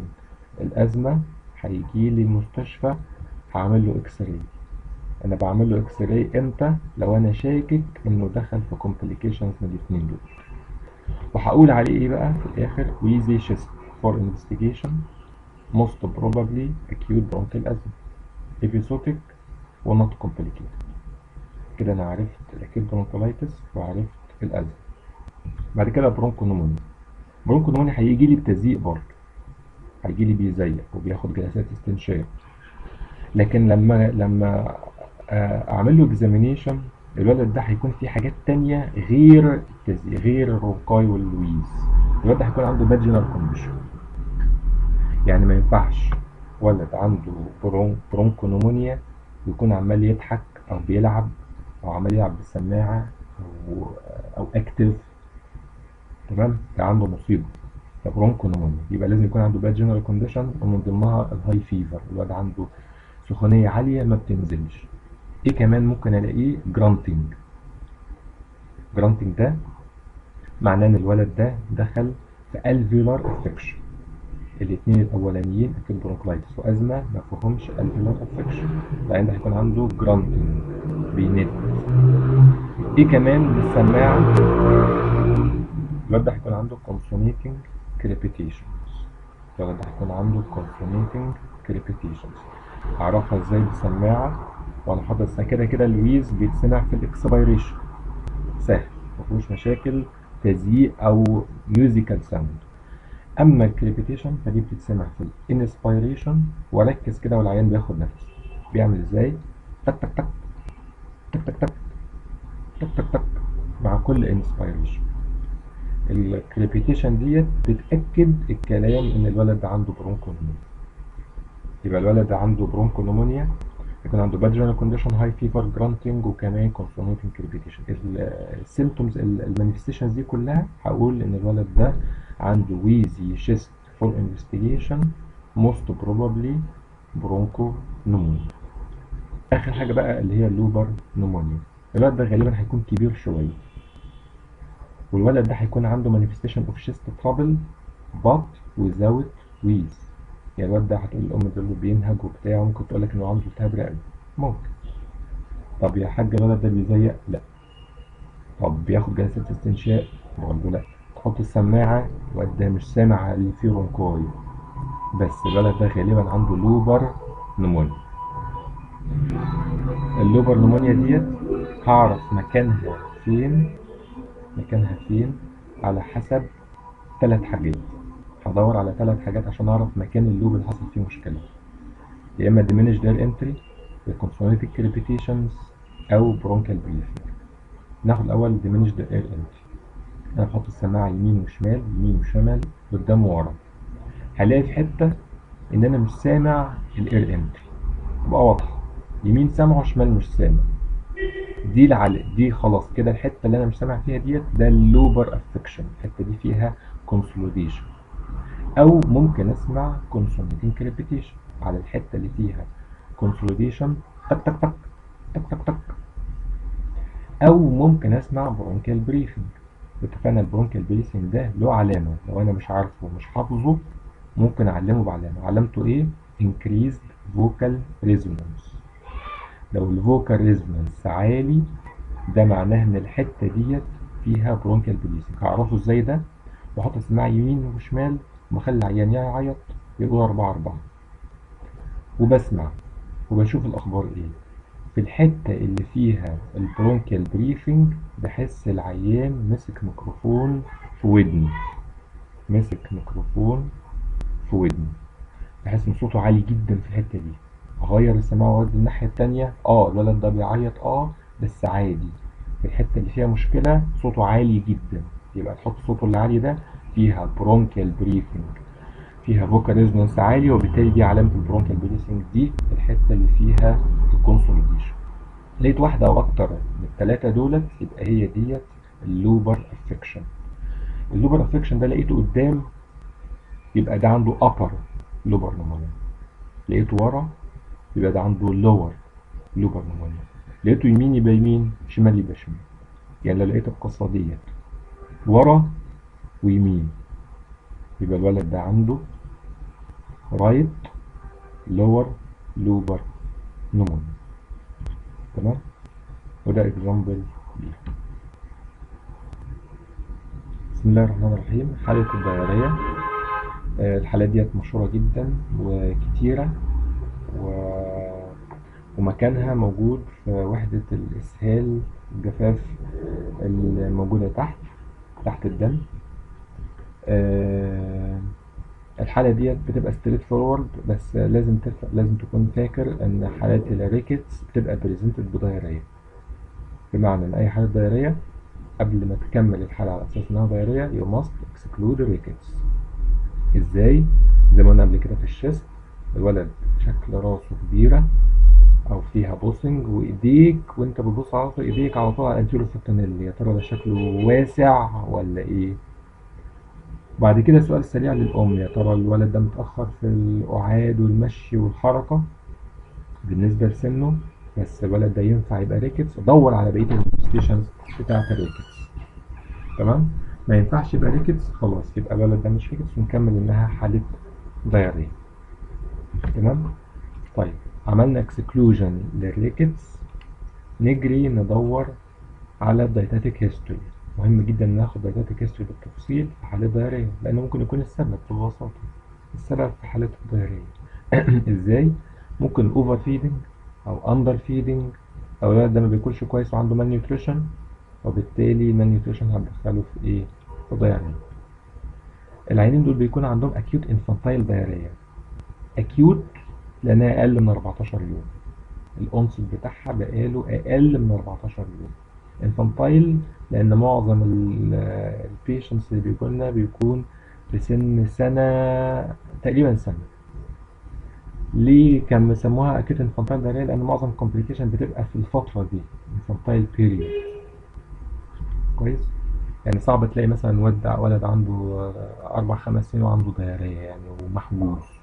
الازمة هيجي لي المستشفى هعمل له اكس راي. انا بعمل له اكس راي امتى؟ لو انا شاكك انه دخل في كومبليكيشنز من الاثنين دول. وهقول عليه ايه بقى في الاخر؟ ويزي شيست فور انفستيجيشن، most probably acute bronchial asthma episodic ونوت complicated. كده انا عرفت الاكيد برونكولايتس وعرفت الازمه. بعد كده برونكونومونيا. برونكونومونيا هيجي لي بتزييق برضه، هيجي لي بيزيق وبياخد جلسات استنشاق. لكن لما اعمل له اكزامينيشن الولد ده هيكون فيه حاجات تانية غير التزييق، غير الرونكاي واللويز. الولد ده هيكون عنده فاجينال كونديشن. يعني ما ينفعش ولد عنده برونكونومونيا يكون عمال يضحك او بيلعب او عمال يلعب بالسماعه او اكتف. تمام؟ ده عنده مصيبه، ده برونكونومونيا. يبقى لازم يكون عنده باد جنرال كونديشن، ومن ضمنها الهاي فيفر، الواد عنده سخونيه عاليه ما بتنزلش. ايه كمان ممكن الاقيه؟ جرانتنج. جرانتنج ده معناه ان الولد ده دخل في الفيولار افكشن. الاثنين الاولانيين اكيد برونكلايتس وازمه ما فيهمش الفيولار افكشن، لان ده هيكون عنده جرانتنج بينت. ايه كمان بالسماعه؟ الولد ده هيكون عنده consonnating crepitations. الولد ده هيكون عنده consonnating crepitations. اعرفها ازاي بالسماعه وانا حاطط كده كده لويز بيتسمع في الاكسبيريشن، سهل مفيهوش مشاكل تزييق او ميوزيكال ساوند. اما الكريبيتيشن فدي بتتسمع في الانسبيريشن، وركز كده والعيان بياخد نفس بيعمل ازاي؟ تك تك تك تك تك تك تك تك تك مع كل انسبيريشن. الكريبيتيشن ديت بتأكد الكلام ان الولد ده عنده برونكونومونيا. يبقى الولد ده عنده برونكونومونيا، يكون عنده فاجينال كونديشن، هاي فيفر، جرانتنج، وكمان كونسونيتنج كريبيتيشن. السيمتومز المانيفستيشنز دي كلها هقول ان الولد ده عنده ويزي شيست فور انفستيجيشن، موست بروبابلي برونكو نمونيا. اخر حاجه بقى اللي هي اللوبر نمونيا. الولد ده غالبا هيكون كبير شويه، والولد ده هيكون عنده manifestation of chest trouble but without wheeze. يعني الولد ده هتقول الأم ده بينهج وبتاع، ممكن تقول لك إنه عنده التهاب رئوي، ممكن. طب يا حاج الولد ده بيزيق؟ لا. طب بياخد جلسات استنشاق؟ برضه لا. تحط السماعة الولد ده مش سامع اللي فيه رونكاي، بس الولد ده غالبا عنده لوبر نمونيا. اللوبر نمونيا ديت هعرف مكانها فين على حسب 3 حاجات. هدور على 3 حاجات عشان اعرف مكان اللوب اللي حصل فيه مشكله، يا اما diminished air entry، يا consonantic crepitations، او bronchial breathing. ناخد الاول diminished air entry. انا بحط السماعه يمين وشمال، يمين وشمال، قدام وورا. هلاقي في حته ان انا مش سامع الاير انتري، تبقى واضحة، يمين سامع وشمال مش سامع. دي خلاص كده الحتة اللي انا مش سامع فيها ديت، ده اللوبر افكشن، الحتة دي فيها كونسوليديشن. او ممكن اسمع كونسونيتنج كريبيتيشن على الحتة اللي فيها كونسوليديشن، تك تك تك تك تك تك. او ممكن اسمع برونكيال بريفنج. اتفقنا البرونكيال بريفنج ده له علامة، لو انا مش عارفه ومش حافظه ممكن اعلمه بعلامة. علامته ايه؟ increased vocal resonance. لو الفوكال ريزونانس عالي ده معناه ان الحتة ديت فيها برونكيال بريفنج. هعرفه ازاي ده؟ بحط سماعة يمين وشمال وبخلي العيان يا يعيط يقول 4 وبسمع وبشوف الاخبار ايه. في الحتة اللي فيها البرونكيال بريفنج بحس العيان مسك ميكروفون في ودني، مسك ميكروفون في ودني، بحس ان صوته عالي جدا في الحتة دي. اغير السماعة وادي الناحية التانية، الولد ده بيعيط بس عادي. في الحتة اللي فيها مشكلة صوته عالي جدا، يبقى تحط صوته اللي عالي ده فيها برونكيال بريفنج، فيها فوكال ريزونانس عالي، وبالتالي دي علامة البرونكيال بريسنج. دي الحتة اللي فيها الكونسوليديشن. لقيت واحدة أو أكتر من التلاتة دولت يبقى هي ديت اللوبر افكشن. اللوبر افكشن ده لقيته قدام يبقى ده عنده upper لوبر نمونيا، لقيته ورا يبقى ده عنده lower لوبر نمونيا، لقيته يمين يبقى يمين، شمال يبقى شمال. يعني لو لقيت القصة ديت ورا ويمين يبقى الولد ده عنده رايت lower لوبر نمونيا. تمام؟ وده اكزامبل ليه. بسم الله الرحمن الرحيم. حالة الديارية. الحالات ديت مشهورة جدا وكتيرة ومكانها موجود في وحدة الإسهال الجفاف الموجودة تحت الدم. الحالة ديت بتبقى ستريت فورورد، بس لازم تكون فاكر ان حالات الريكتس بتبقى بريزنتد بديارية. بمعنى ان اي حالة ديارية قبل ما تكمل الحالة على اساس انها ديارية you must exclude الريكتس. ازاي؟ زي ما قلنا قبل كده في الشيست، الولد شكل راسه كبيرة او فيها بوسنج، وايديك وانت بتبص على راسه ايديك على طول على الانتيرو فوتانيل، يا ترى ده شكله واسع ولا ايه؟ بعد كده سؤال سريع للأم، يا ترى الولد ده متأخر في القعاد والمشي والحركة بالنسبة لسنه، بس الولد ده ينفع يبقى ريكتس. دور على بقية المانيفستيشنز بتاعة الريكتس. تمام؟ ما ينفعش يبقى ريكتس، خلاص يبقى الولد ده مش ريكتس ونكمل إنها حالة دايرية. تمام؟ طيب عملنا اكسكلوجن للريكتس، نجري ندور على الدايتاتيك هيستوري. مهم جدا ناخد دايتاتيك هيستوري بالتفصيل في حالة دايرية، لأنه ممكن يكون السبب ببساطة، السبب في حالة الدايرية. ازاي؟ ممكن اوفر فيدنج او اندر فيدنج، او الولد ده ما بياكلش كويس وعنده مان نيوتريشن، وبالتالي مان نيوتريشن هتدخله في ايه؟ في دايرية. العينين دول بيكون عندهم اكيوت انفانتايل دايرية. اكيوت لانها اقل من 14 يوم، الأونست بتاعها بقاله أقل من 14 يوم. انفانتايل لأن معظم البيشنتس اللي بيجولنا بيكون في سن سنة، تقريبا سنة. ليه كان مسموها أكيد انفانتايل دايريا؟ لأن معظم الكومبليكيشن بتبقى في الفترة دي، انفانتايل بيريود. كويس؟ يعني صعب تلاقي مثلا ولد عنده 4-5 سنين وعنده دايريا يعني ومحبوس،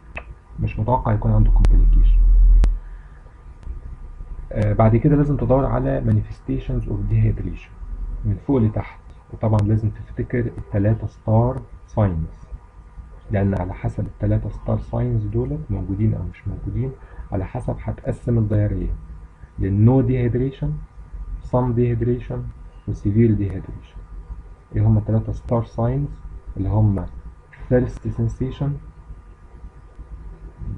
مش متوقع يكون عنده كومبليكيشن. بعد كده لازم تدور على manifestations of dehydration من فوق لتحت، وطبعا لازم تفتكر التلاتة ستار ساينز، لأن على حسب التلاتة ستار ساينز دولت موجودين أو مش موجودين على حسب هتقسم الديارية للنو dehydration، some dehydration، وسيفير dehydration. ايه هما التلاتة ستار ساينز؟ اللي هما thirst sensation،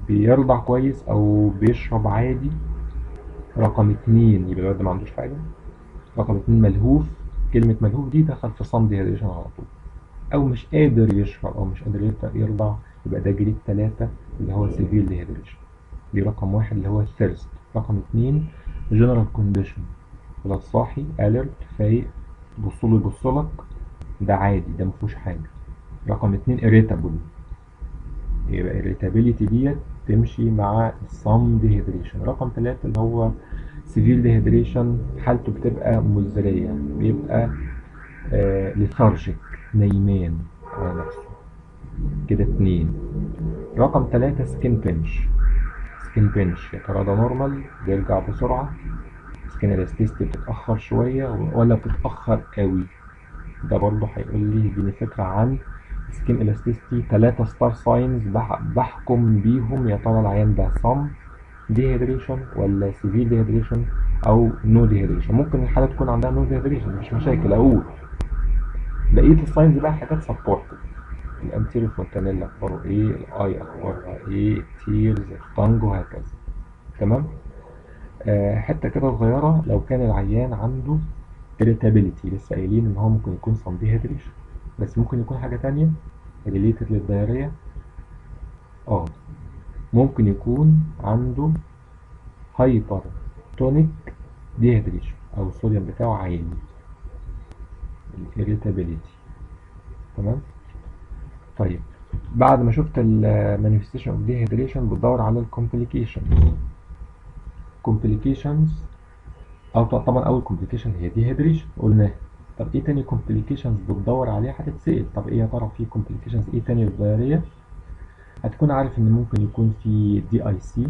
بيرضع كويس أو بيشرب عادي. رقم 2 يبقى الولد ما عندوش حاجة. رقم 2 ملهوف، كلمة ملهوف دي دخل في صم ديهيدريشن على طول، أو مش قادر يشرب أو مش قادر يرضع، يبقى ده جريد 3 اللي هو سيفير ديهيدريشن. دي رقم 1 اللي هو الثيرست. رقم 2 جنرال كونديشن، ولد صاحي اليرت فايق بصله يبصلك، ده عادي، ده مفيهوش حاجة. رقم 2 irritable، يبقى irritability ديت تمشي مع الصم ديهيدريشن. رقم 3 اللي هو سيفير ديهيدريشن، حالته بتبقى مزرية، بيبقى ليثارجيك، نايمان على نفسه كده. 2. رقم 3 سكين بنش. سكين بنش يا ترى ده نورمال بيرجع بسرعة، سكين الاستيستي بتتأخر شوية ولا بتتأخر قوي؟ ده برضه هيقول لي يديني فكرة عن سكين الاستيستي. 3 ستار ساينز بحكم بيهم يا ترى العيان ده صم ديهيدريشن ولا سيفير ديهيدريشن او نو ديهيدريشن. ممكن الحالة تكون عندها نو ديهيدريشن مش مشاكل اقول. بقية الساينز بقى حاجات سبورتد. الانتيريو فونتانيلا اخباره ايه، الاي اخبارها ايه، التيرز، التانج وهكذا. تمام. حتة كده صغيرة، لو كان العيان عنده irritability، لسه قايلين ان هو ممكن يكون صم ديهيدريشن بس ممكن يكون حاجة تانية ريليتد للدايرية. ممكن يكون عنده هايبر تونيك ديهيدريشن او الصوديوم بتاعه عالي، الirritability. تمام. طيب بعد ما شفت المانيفستيشن اوف ديهيدريشن بتدور على الكومبليكيشنز. كومبليكيشنز او طبعا اول كومبليكيشن هي ديهيدريشن قلناها. طب ايه تاني كومبليكيشنز بتدور عليها؟ هتتسأل طب ايه يا ترى في كومبليكيشنز ايه تاني للدايرية؟ هتكون عارف ان ممكن يكون في دي اي سي،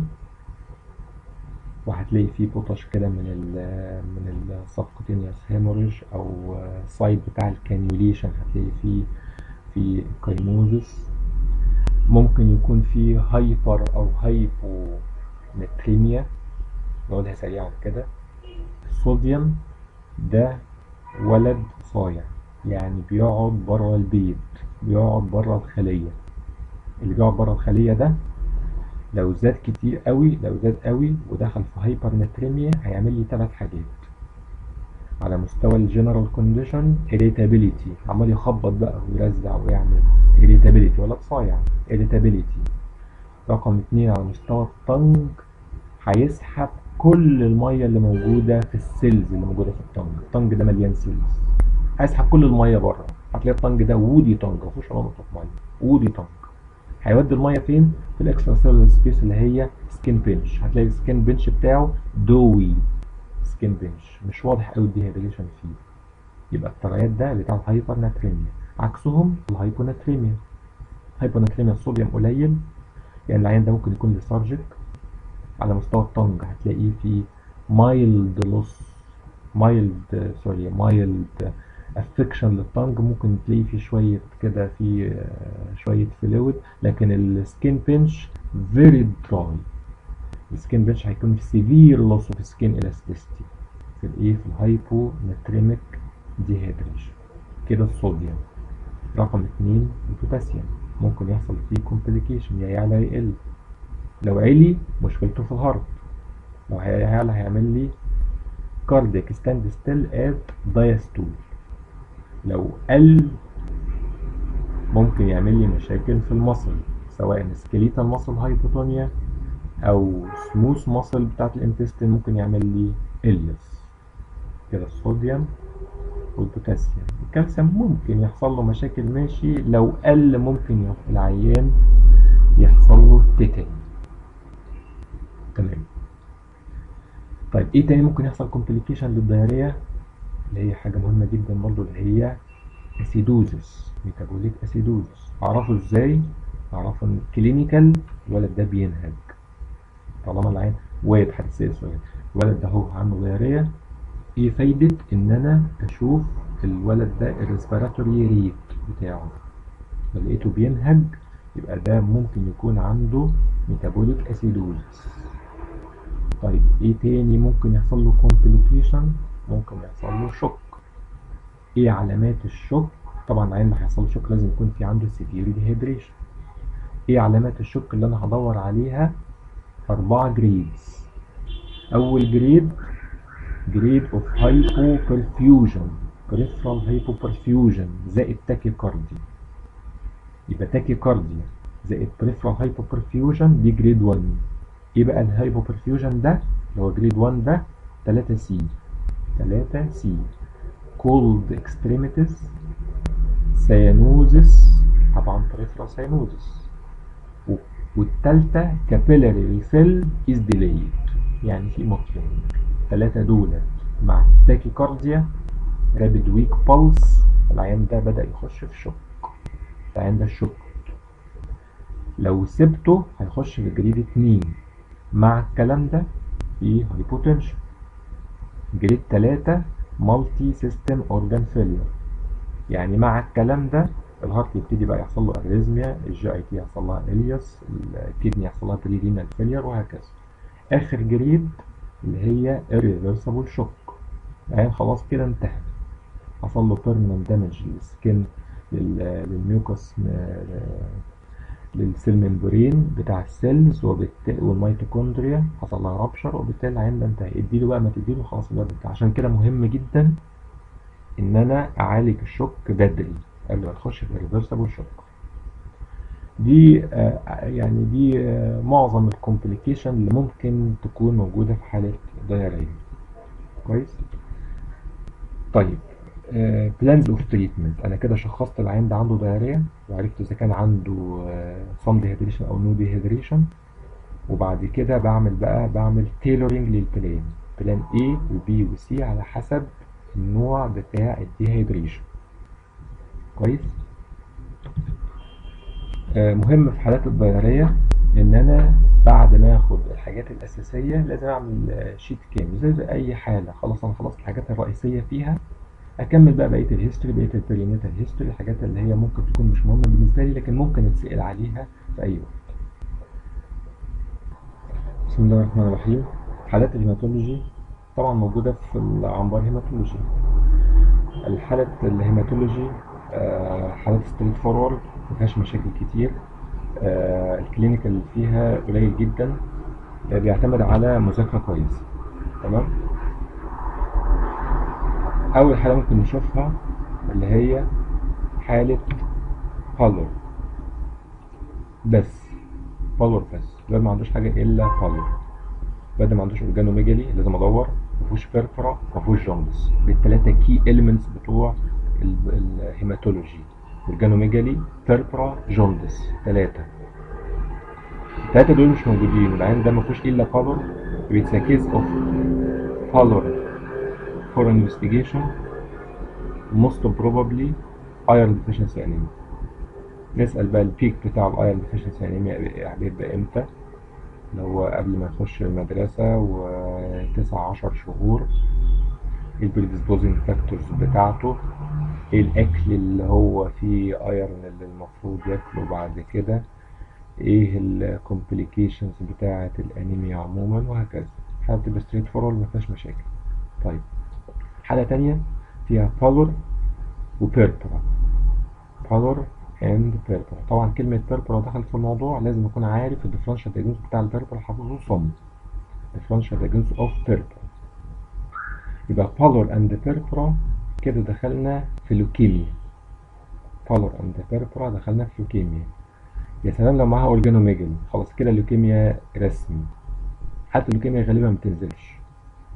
وهتلاقي فيه بوتاش كده من السبكوتينيوس هيموريج او سايد بتاع الكانيوليشن، هتلاقي فيه في كايموزس. ممكن يكون فيه هايبر او هايبوناتريميا، نقولها سريعا كده. الصوديوم ده ولد صايع، يعني بيقعد بره البيت، بيقعد بره الخلية. اللي بيقعد بره الخلية ده لو زاد كتير قوي، لو زاد قوي ودخل في هايبرناتريميا هيعمل لي 3 حاجات على مستوى الجنرال كونديشن. irritability، عمال يخبط بقى ويرزع ويعمل irritability، ولا صايع irritability. رقم 2 على مستوى الطنج، هيسحب كل المية اللي موجودة في السيلز اللي موجودة في الطنج. الطنج ده مليان سيلز، هيسحب كل المية بره. هتلاقي الطنج ده وودي طنج، مفيهوش ولا نقطة مية، وودي طنج. هيودي المية فين؟ في الاكسترا سيلولار سبيس اللي هي سكين بنش. هتلاقي السكين بنش بتاعه دوي سكين بنش، مش واضح قوي الديهيدريشن فيه. يبقى الطريات ده بتاع الهايبر ناتريميا. عكسهم الهايبوناتريميا. هايبوناتريميا الصوديوم قليل، يعني العيان ده ممكن يكون ليثارجيك. على مستوى الطنج هتلاقيه في مايلد لوس، مايلد افكشن للطنج، ممكن تلاقيه في شوية كده، في شوية فلويد. لكن السكين بنش فيري دراي. السكين بنش هيكون في سيفير لوس اوف سكين الاستيستي في الايه، في الهايبوناتريميك ديهيدريشن. كده الصوديوم. رقم 2 البوتاسيوم، ممكن يحصل فيه كومبليكيشن، يا يعلى يا يقل. لو علي مشكلته في الهارت، لو هيعلى هيعمل لي كاردياك ستاند ستيل ات دايستول. لو قل ممكن يعمل لي مشاكل في المصل، سواء سكيليتال مصل هايبوتونيا او سموث مصل بتاعت الانتستين، ممكن يعمل لي إليس. كده الصوديوم والبوتاسيوم. الكالسيوم ممكن يحصل له مشاكل ماشي، لو قل ممكن العيان يحصل له تيتاني. تمام. طيب ايه تاني ممكن يحصل كومبليكيشن للدايرية؟ اللي هي حاجة مهمة جدا برضو، اللي هي اسيدوزس، ميتابوليك اسيدوزس. اعرفه ازاي؟ اعرفه ان كلينيكال الولد ده بينهج. طالما العين واد هتسأل سؤال، الولد ده هو عنده دايرية، ايه فايدة ان انا اشوف الولد ده الريسبيراتوري ريت بتاعه؟ لو لقيته بينهج يبقى ده ممكن يكون عنده ميتابوليك اسيدوزس. طيب ايه تاني ممكن يحصل له كومبليكيشن؟ ممكن يحصل له شوك. ايه علامات الشوك؟ طبعا العين اللي هيحصل له شوك لازم يكون في عنده سيفير ديهيدريشن. ايه علامات الشوك اللي انا هدور عليها؟ 4 جريدز. اول جريد اوف هايبو برفيوجن، بريفرال هايبو برفيوجن زائد تاكيكارديا. يبقى تاكيكارديا زائد بريفرال هايبو برفيوجن دي جريد 1. ايه بقى الهايبو برفيوجن ده اللي هو جريد 1 ده؟ 3 سي. cold extremities، cyanosis، طبعا peripheral cyanosis، والتالتة capillary refill is delayed. يعني في مطلوب 3 دول مع tachycardia rapid weak pulse، العيان ده بدأ يخش في شوك، العيان ده الشوك لو سبته هيخش في جريد 2 مع الكلام ده في هايبوتنشن. جريد 3 مالتي سيستم اورجان فيلير، يعني مع الكلام ده الهارت يبتدي بقى يحصل له اريزميا، الجي اي تي يحصل لها الياس، الكدني يحصل لها بريرينال فيلير، وهكذا. اخر جريد اللي هي irreversible شوك، يعني خلاص كده انتهى، حصل له بيرمننت دامج للسكن، للميوكس، للسيل ممبرين بتاع السيلز، والميتوكوندريا حصل لها رابشر، وبالتالي العين ده انتهى. اديله بقى ما تديله خلاص الواد انتهى. عشان كده مهم جدا ان انا اعالج الشوك بدري قبل ما تخش في الريفرسبل شوك. دي يعني دي معظم الكومبليكيشن اللي ممكن تكون موجودة في حالة دايرية. كويس. طيب بلانز اوف تريتمنت، انا كده شخصت العين ده عنده دايرية، وعرفت اذا كان عنده صم ديهيدريشن او نو ديهيدريشن، وبعد كده بعمل تيلورينج للبلان، بلان A وB وC على حسب النوع بتاع الديهيدريشن. كويس. مهم في حالات الديارية ان انا بعد ما اخد الحاجات الاساسية لازم اعمل شيت كامل زي اي حالة. خلاص انا خلصت الحاجات الرئيسية فيها، اكمل بقى بقية الهيستوري، بقية البرينيتال هيستوري، الحاجات اللي هي ممكن تكون مش مهمة بالنسبة لي لكن ممكن اتسأل عليها في اي وقت. بسم الله الرحمن الرحيم. حالات الهيماتولوجي طبعا موجودة في العنبر هيماتولوجي. الحالة الهيماتولوجي حالات ستريت فورورد مفيهاش مشاكل كتير. الكلينيكال اللي فيها قليل جدا، بيعتمد على مذاكرة كويسة. تمام. أول حالة ممكن نشوفها اللي هي حالة بالور بس، بالور بس، ده ما عندوش حاجة إلا بالور، بدل ما عندوش اورجانوميجالي لازم ادور، مفيهوش بيرفرا، مفيهوش جوندس. بالثلاثه كي اليمنتس بتوع الهيماتولوجي، اورجانوميجالي، بيرفرا، جوندس، الثلاثه دول مش موجودين، والعين ده مفيهوش الا بالور. It's a case of pallor for investigation, most probably iron deficiency anemia. نسأل بقى البيك بتاع الايرون deficiency anemia بيبقى امتى؟ اللي هو قبل ما يخش المدرسة و9-10 شهور. البريدسبوزنج فاكتورز بتاعته، ايه الاكل اللي هو فيه ايرون اللي المفروض ياكله بعد كده، ايه الكومبليكيشنز بتاعة الانيميا عموما، وهكذا. حالة تبقى ستريت فورورد مفيهاش مشاكل. طيب حالة تانية فيها بالور وبيربرا، بالور اند بيربرا. طبعا كلمة بيربرا دخلت في الموضوع لازم اكون عارف الديفرنشال دايجنوز بتاع البيربرا، حافظه صم. differential diagnosis of purpura. يبقى pallor and purpura كده دخلنا في لوكيميا. pallor and purpura دخلنا في لوكيميا. يا سلام لو معاها اورجانوميجالي، خلاص كده اللوكيميا رسمي. حتى اللوكيميا غالبا ما بتنزلش،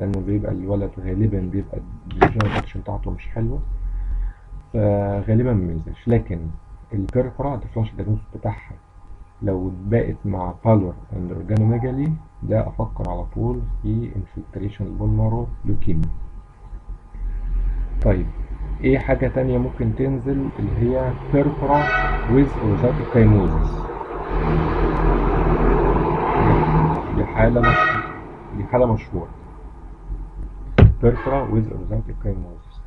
لانه بيبقى الولد غالبا بيبقى الجينيتيشن بتاعته مش حلوه، فغالبا ما بينزلش. لكن البيربرا differential diagnosis بتاعها لو بقت مع بالور اند اورجانوميجالي، ده افكر على طول في انفلتريشن البولمارو لوكيميا. طيب ايه حاجة تانية ممكن تنزل اللي هي بيربرا with or without الكيموزيس. دي حالة مشهورة، بيربرا with or without الكيموزيس.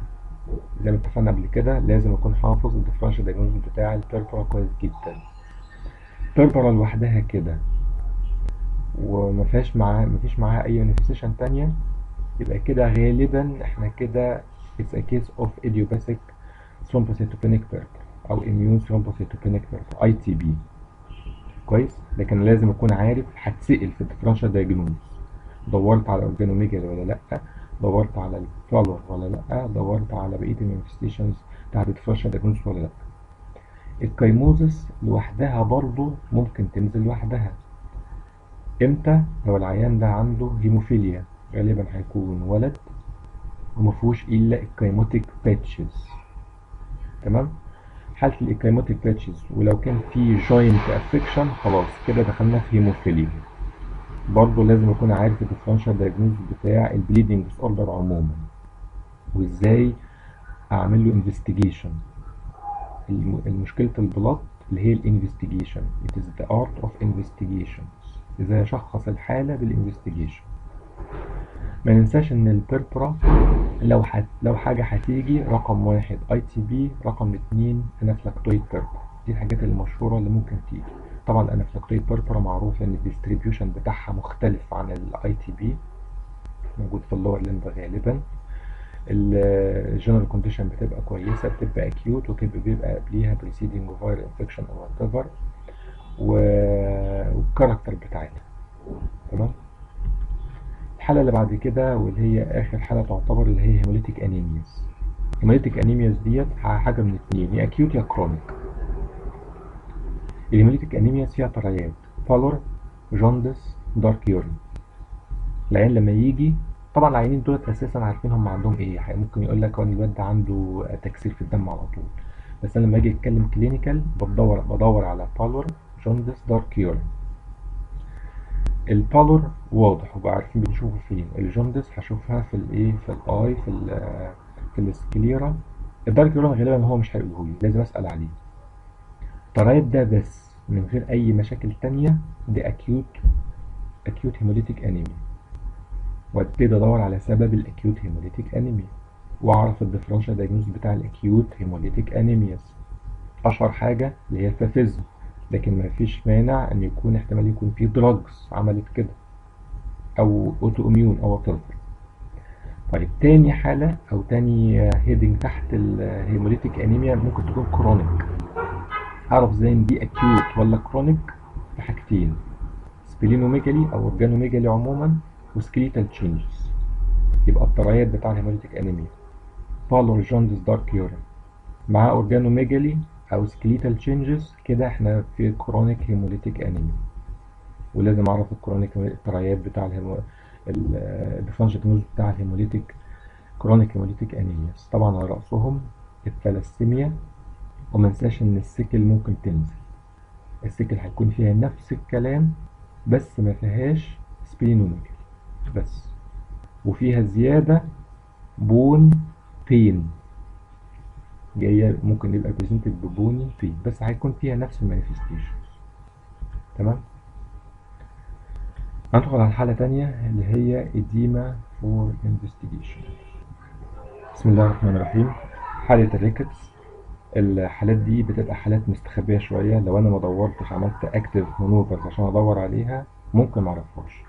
زي ما اتفقنا قبل كده لازم اكون حافظ الديفرنشال دايجنوستس بتاع البيربرا كويس جدا. بيربرا لوحدها كده ومفيش معاها اي مانيفستيشن تانية، يبقى كده غالبا احنا كده it's a case of idiopathic thrombocytopenic purpura او immune thrombocytopenic purpura ITP. كويس. لكن لازم اكون عارف هتسأل في الديفرنشال دايجنوز، دورت على اورجانوميجالي ولا لا، دورت على البالور ولا لا، دورت على بقيه المانيفستيشنز بتاعت الديفرنشال دايجنوز ولا لا. الكيموزس لوحدها برضو ممكن تنزل لوحدها. امتى؟ لو العيان ده عنده هيموفيليا، غالبا هيكون ولد ومفيهوش الا الكيموتيك باتشز. تمام. حالة الايكيموتيك باتشز ولو كان في جوينت افكشن خلاص كده دخلنا في هيموفيليا. برضه لازم اكون عارف الديفرنشال دايجنوز بتاع البليدنج ديس اوردر عموما، وازاي اعمل له انفستيجيشن. المشكلة البلط اللي هي الانفستيجيشن، it is the art of investigation، ازاي اشخص الحالة بالانفستيجيشن. ما ننساش ان البربرا لو حاجة هتيجي رقم 1 ITB، رقم 2 انافلاكتويد بيربرا. دي الحاجات المشهورة اللي ممكن تيجي. طبعا الانافلاكتويد بيربرا معروف ان الديستريبيوشن بتاعها مختلف عن ITB، موجود في اللور لمب غالبا. الجنرال كونديشن بتبقى كويسة، بتبقى اكيوت، وبيبقى قبليها بريسيدنج فايرال انفكشن او وات ايفر، والكاركتر بتاعتها. تمام. الحالة اللي بعد كده واللي هي آخر حالة تعتبر اللي هي هيموليتيك أنيمياز. هيموليتيك أنيمياز ديت حاجة من اتنين، يا أكيوت يا كرونيك. الهيموليتيك أنيمياز فيها طريات: بالور، جوندس، دارك يورين. العين لما يجي، طبعا العيانين دولت أساسا عارفين هم عندهم إيه، ممكن يقول لك إن الواد ده عنده تكسير في الدم على طول، بس أنا لما أجي أتكلم كلينيكال بدور على بالور، جوندس، دارك يورين. البالور واضح وبقى عارفين بنشوفه فين. الجوندس هشوفها في الايه، في الاي، في السكليرا. الدارك يورين غالبا هو مش هيقوله لي، لازم اسال عليه. الترايب ده بس من غير اي مشاكل تانية، دي اكيوت هيموليتيك انيميا، وابتدي ادور على سبب الاكيوت هيموليتيك انيميا واعرف الديفرنشال دايجنوز بتاع الاكيوت هيموليتيك انيمياز. اشهر حاجه اللي هي الفافيزم، لكن ما فيش مانع ان يكون احتمال يكون في دراجز عملت كده، او اوتو اميون او whatever. طيب تاني حالة او تاني هيدنج تحت الهيموليتيك انيميا ممكن تكون كرونيك. اعرف ازاي ان دي اكيوت ولا كرونيك؟ بحاجتين: سبلينوميجالي او اورجانوميجالي عموما، وسكليتال تشينجز. يبقى الطريات بتاع الهيموليتيك انيميا بالور، جوندس، دارك يورين مع اورجانوميجالي او سكليتال تشينجز، كده احنا في كرونيك هيموليتيك انيميا. ولازم اعرف الكرونيك الطريات بتاع الديفرنشال دايجنوز بتاع الهيموليتيك كرونيك هيموليتيك انيمياز. طبعا على رأسهم الثلاسيميا، ومنساش ان السيكل ممكن تنزل. السيكل هيكون فيها نفس الكلام بس ما فيهاش سبلينوميجالي بس، وفيها زيادة بون بين جاية، ممكن يبقى بريزنتد ببوني بين، بس هيكون فيها نفس المانيفستيشنز. تمام. هندخل على حالة تانية اللي هي edema for investigation. بسم الله الرحمن الرحيم. حالة الريكتس. الحالات دي بتبقى حالات مستخبية شوية، لو انا ما دورتش عملت اكتف مانوفرز عشان ادور عليها ممكن معرفهاش.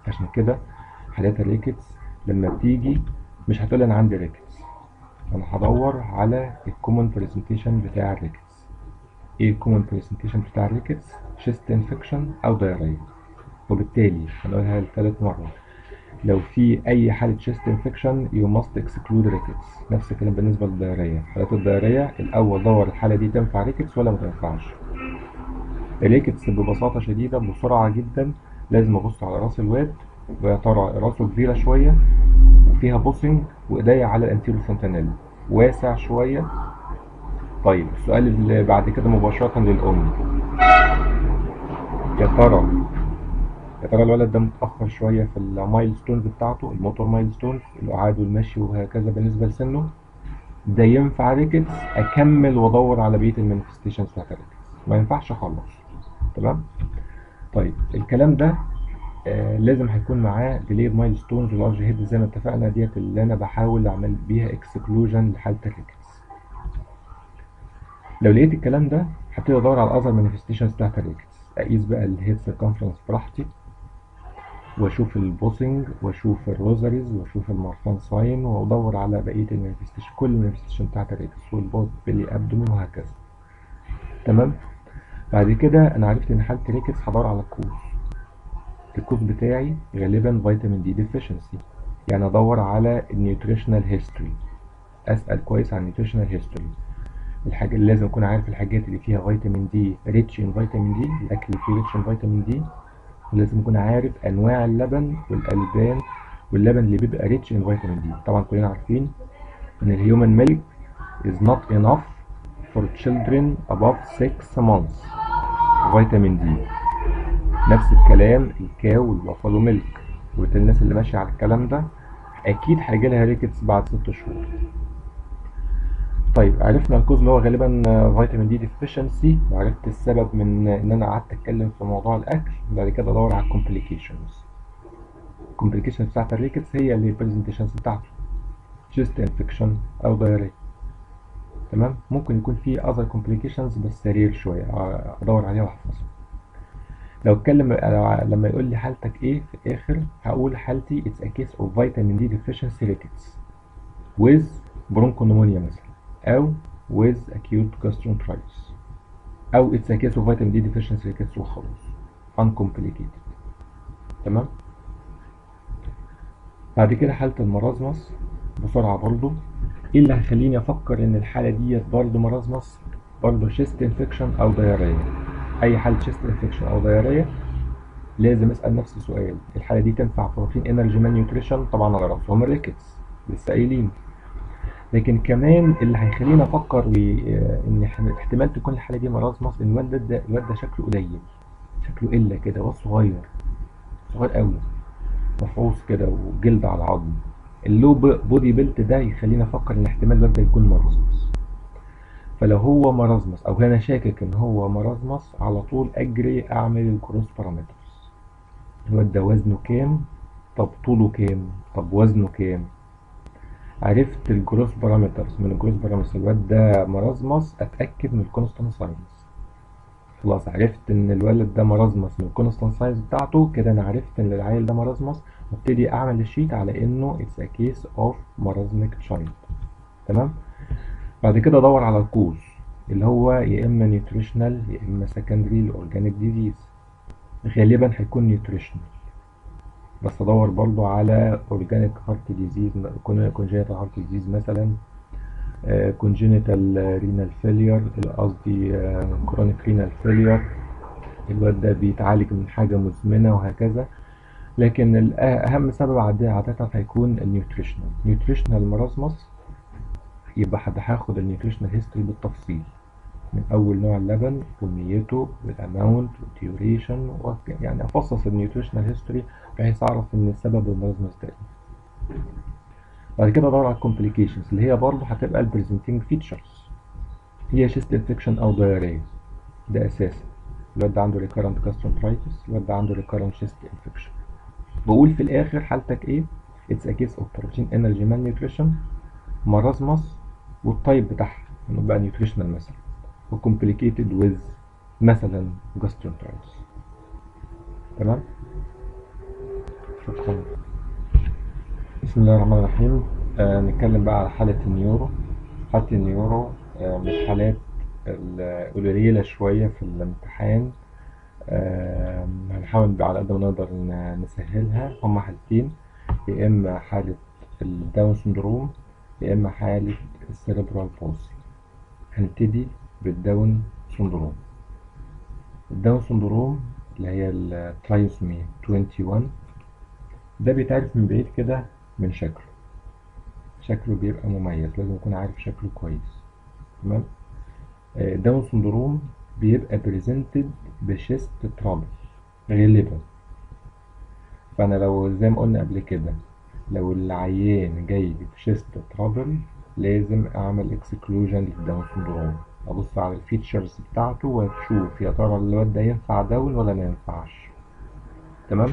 عشان كده حالات الريكتس لما بتيجي مش هتقول انا عندي ريكتس، انا هدور على الكومن بريزنتيشن بتاع الريكتس. ايه الكومن بريزنتيشن بتاع الريكتس؟ شيست انفكشن او دايريا. وبالتالي هنقولها لثالث مرة، لو في اي حاله chest infection you must exclude rickets. نفس الكلام بالنسبه للدايريه. حالات الدايريه الاول دور الحاله دي تنفع ريكتس ولا ما تنفعش. الريكتس ببساطه شديده بسرعه جدا لازم ابص على راس الواد، ويا ترى راسه كبيره شويه وفيها بوسنج وايديا على الانتيرو سنتينيل واسع شويه. طيب السؤال اللي بعد كده مباشره للام، يا ترى الولد ده متأخر شوية في المايلستونز بتاعته، الموتور مايلستونز، القعاد والمشي وهكذا بالنسبة لسنه، ده ينفع ريكتس؟ أكمل وأدور على بقية المانيفستيشنز بتاعت الريكتس؟ ما ينفعش أخلص. تمام؟ طيب الكلام ده لازم هيكون معاه ديليد مايلستونز ولارج هيد زي ما اتفقنا، ديت اللي أنا بحاول أعمل بيها اكسكلوجن لحالة الريكتس. لو لقيت الكلام ده هبتدي أدور على الأذر مانيفستيشنز بتاعت الريكتس، أقيس بقى الهيد سيركمفرنس براحتي، واشوف البوسنج واشوف الروزاريز واشوف المارفان ساين، وادور على بقيه المانيفستيشن، كل المانيفستيشن بتاعت الريكس والبوت بيلي ابدومين وهكذا. تمام. بعد كده انا عرفت ان حاله الريكس هدور على الكوز بتاعي غالبا فيتامين دي ديفيشنسي، يعني ادور على النيوتريشنال هيستوري، اسال كويس عن النيوتريشنال هيستوري. الحاجه اللي لازم اكون عارف الحاجات اللي فيها فيتامين دي ريتش ان فيتامين دي، الاكل اللي فيه ريتش ان فيتامين دي، ولازم اكون عارف انواع اللبن والالبان واللبن اللي بيبقى ريتش ان فيتامين دي. طبعا كلنا عارفين ان الهيومن ميلك is not enough for children above 6 months فيتامين دي. نفس الكلام الكاو والبافالو ميلك، الناس اللي ماشيه على الكلام ده اكيد هيجي لها ريكتس بعد 6 شهور. طيب عرفنا الكوز اللي هو غالبا فيتامين دي ديفيشنسي، وعرفت السبب من ان انا قعدت اتكلم في موضوع الاكل. بعد كده ادور على الكومبليكيشنز. الكومبليكيشنز بتاعت الريكتس هي اللي البرزنتيشنز بتاعته chest انفكشن او دايريا. تمام. ممكن يكون في other complications بس رير شويه، ادور عليها واحفظها. لو اتكلم لما يقول لي حالتك ايه في الاخر، هقول حالتي it's a case of vitamin D deficiency rickets with bronchopneumonia مثلا، او with acute gastroenteritis، او it's a case of vitamin D deficiency rickets وخلاص uncomplicated. تمام. بعد كده حالة المرازمس بسرعة برضو. ايه اللي هيخليني افكر ان الحالة ديت برضو مرازمس؟ برضو chest infection او ديارية. اي حالة chest infection او ديارية لازم اسأل نفسي سؤال، الحالة دي تنفع بروتين انرجي مان نيوتريشن؟ طبعا على رأسهم الريكتس لسه قايلين. لكن كمان اللي هيخليني افكر ان احتمال تكون الحالة دي مرازمس ان الواد ده شكله قليل، شكله قلة كده، واد صغير قوي، مفعوص كده وجلد على عظم. اللو بودي بيلت ده يخليني افكر ان احتمال الواد ده يكون مرازمس. فلو هو مرازمس او انا شاكك ان هو مرازمس، على طول اجري اعمل الجروس بارامترز. الواد ده وزنه كام؟ طب طوله كام؟ طب وزنه كام؟ عرفت الجروس بارامترز. من الجروس بارامترز الواد ده مرازمس، اتاكد من الكونستانت ساينز. خلاص عرفت ان الولد ده مرازمس من الكونستانت ساينز بتاعته، كده انا عرفت ان العيل ده مرازمس، وابتدي اعمل الشيت على انه اتس ا كيس اوف مرازمك تشايلد. تمام. بعد كده ادور على الكوز اللي هو يا اما نيوتريشنال يا اما سكندري لاورجانيك ديزيز. غالبا هيكون نيوتريشنال، بس ادور برضو على اورجانيك هارت ديزيز، كونجينيتال هارت ديزيز مثلا، كونجينيتال رينال فيلير، قصدي كرونيك رينال فيلير، الواد ده بيتعالج من حاجه مزمنه وهكذا. لكن اهم سبب عاده هيكون النيوتريشنال. نيوتريشنال مرازمس يبقى هاخد النيوتريشنال هيستوري بالتفصيل، من اول نوع اللبن وكميته والاماونت والديوريشن، يعني افصص النيوتريشنال هيستوري بحيث اعرف ان سبب المرض ده. بعد كده ادور على الكومبليكيشنز اللي هي برضه هتبقى البريزنتنج فيتشرز، هي شيست انفكشن او دايريا. ده اساسا الواد ده عنده ريكارنت جاسترونترايتس، الواد ده عنده ريكارنت شيست انفكشن. بقول في الاخر حالتك ايه؟ اتس ا كيس اوف بروتين انرجي مان نيوتريشن، مرازمس، والتايب بتاعها انه بقى نيوتريشنال مثلا، وكومبليكيتد ويز مثلا جاسترونترايتس. تمام. شكرا. بسم الله الرحمن الرحيم. نتكلم بقى على حالة النيورو. حالة النيورو من الحالات القليلة شوية في الامتحان. هنحاول على قد ما نقدر نسهلها. هما حالتين، يا إما حالة الداون سندروم يا إما حالة السيريبرال بولسي. هنبتدي بالداون سندروم. الداون سندروم اللي هي الترايسومي 21 ده بيتعرف من بعيد كده من شكله بيبقى مميز، لازم يكون عارف شكله كويس. تمام. داون سندروم بيبقى بريزنتد بشيست ترابل غالبا. فانا لو زي ما قلنا قبل كده، لو العيان جاي بشيست ترابل لازم اعمل اكسكلوجن للداون سندروم، ابص على الفيتشرز بتاعته واشوف يا ترى الواد ده ينفع داون ولا ما ينفعش. تمام.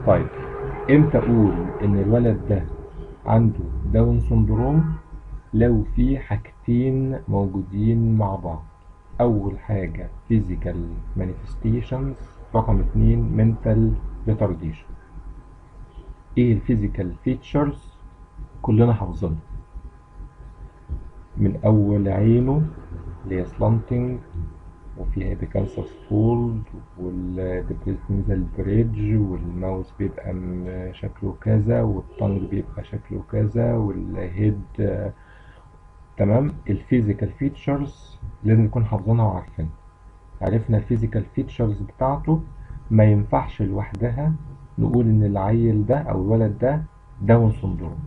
طيب امتى اقول ان الولد ده عنده داون سندروم؟ لو في حاجتين موجودين مع بعض. اول حاجة physical manifestations، رقم 2 mental retardation. ايه الفيزيكال فيتشرز؟ كلنا حافظينها، من اول عينه اللي هي سلانتنج وفيها بيكانسس فولد والديبريزنزال بريدج، والماوس بيبقى شكله كذا، والطنج بيبقى شكله كذا، والهيد. تمام. الفيزيكال فيتشرز لازم نكون حافظينها وعارفينها. عرفنا الفيزيكال فيتشرز بتاعته، ما ينفعش لوحدها نقول ان العيل ده او الولد ده داون سندروم،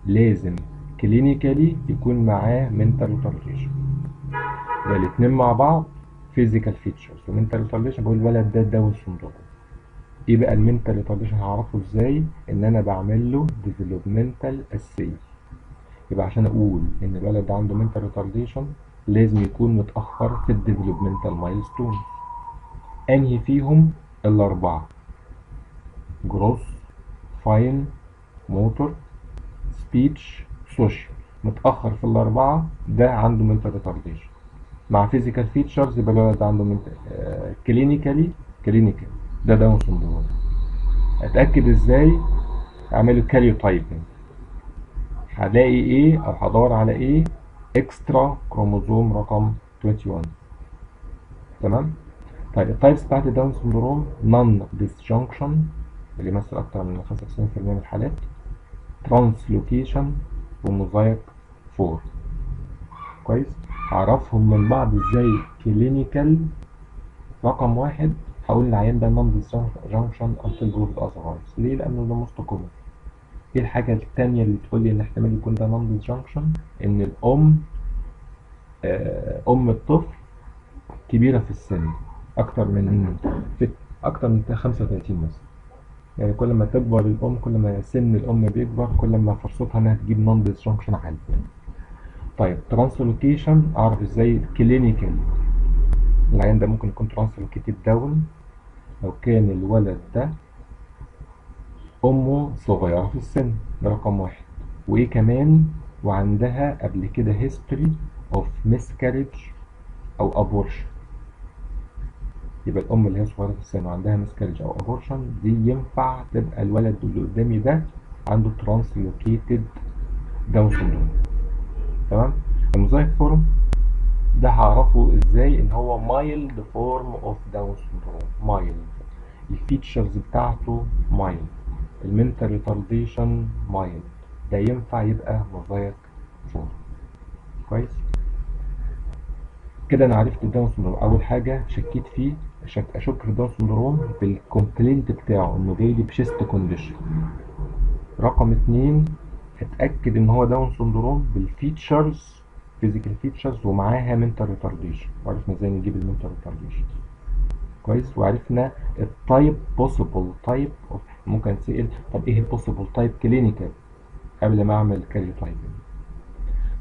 لازم كلينيكالي يكون معاه منتال ريتارديشن. يبقى الاتنين مع بعض physical features. ومنتال ريتارديشن بقول الولد ده داون سندروم. ايه بقى المنتال ريتارديشن هعرفه ازاي؟ ان انا بعمل له developmental assay. يبقى عشان اقول ان الولد ده عنده mental retardation لازم يكون متأخر في الديفلوبمنتال مايلستون. انهي فيهم؟ الاربعة: جروس، فاين، موتور، سبيتش، سوشيال. متأخر في الاربعة ده عنده mental retardation. مع physical features يبقى الولد ده عنده كلينيكالي ده داون سندروم. اتأكد ازاي؟ اعمله كاريوتايبنج. هلاقي ايه او هدور على ايه؟ اكسترا كروموزوم رقم 21. تمام. طيب التايبس بتاعت الداون سندروم: نون ديسجنكشن اللي يمثل اكتر من 95% من الحالات، ترانسلوكيشن، وموزايك 4. كويس. هعرفهم من بعض ازاي كلينيكال. رقم واحد، هقول العيان ده نون ديسجنكشن until proved otherwise. ليه؟ لانه ده موست كومن. ايه الحاجة التانية اللي تقول لي ان احتمال يكون ده نون ديسجنكشن؟ ان الام ام الطفل كبيرة في السن، اكتر من اكتر من 35 مثلا. يعني كل ما تكبر الام كل ما سن الام بيكبر كل ما فرصتها انها تجيب نون ديسجنكشن عالي. طيب ترانسلوكيشن اعرف ازاي كلينيكال؟ العيان ده ممكن يكون ترانسلوكيتد داون لو كان الولد ده امه صغيرة في السن، ده رقم واحد. وايه كمان؟ وعندها قبل كده history of miscarriage او abortion. يبقى الام اللي هي صغيرة في السن وعندها miscarriage او abortion دي ينفع تبقى الولد اللي قدامي ده عنده translocated داون سندروم. تمام. الموزايك فورم ده هعرفه ازاي؟ ان هو mild form of down syndrome. mild، الفيتشرز بتاعته mild، المنتال ريتارديشن mild. ده ينفع يبقى موزايك فورم. كويس. كده انا عرفت الداون سندروم. اول حاجه شكيت فيه اشك في الداون سندروم بالكومبلينت بتاعه انه جاي لي بشيست كونديشن. رقم اتنين، اتاكد ان هو داون سندروم بالفيتشرز، فيزيكال فيتشرز، ومعاها منتال ريتارديشن. وعرفنا ازاي نجيب المنتال ريتارديشن. كويس. وعرفنا التايب بوسيبل تايب اوف. ممكن تسال طب ايه البوسيبل تايب كلينيكال قبل ما اعمل كاريوتايبنج.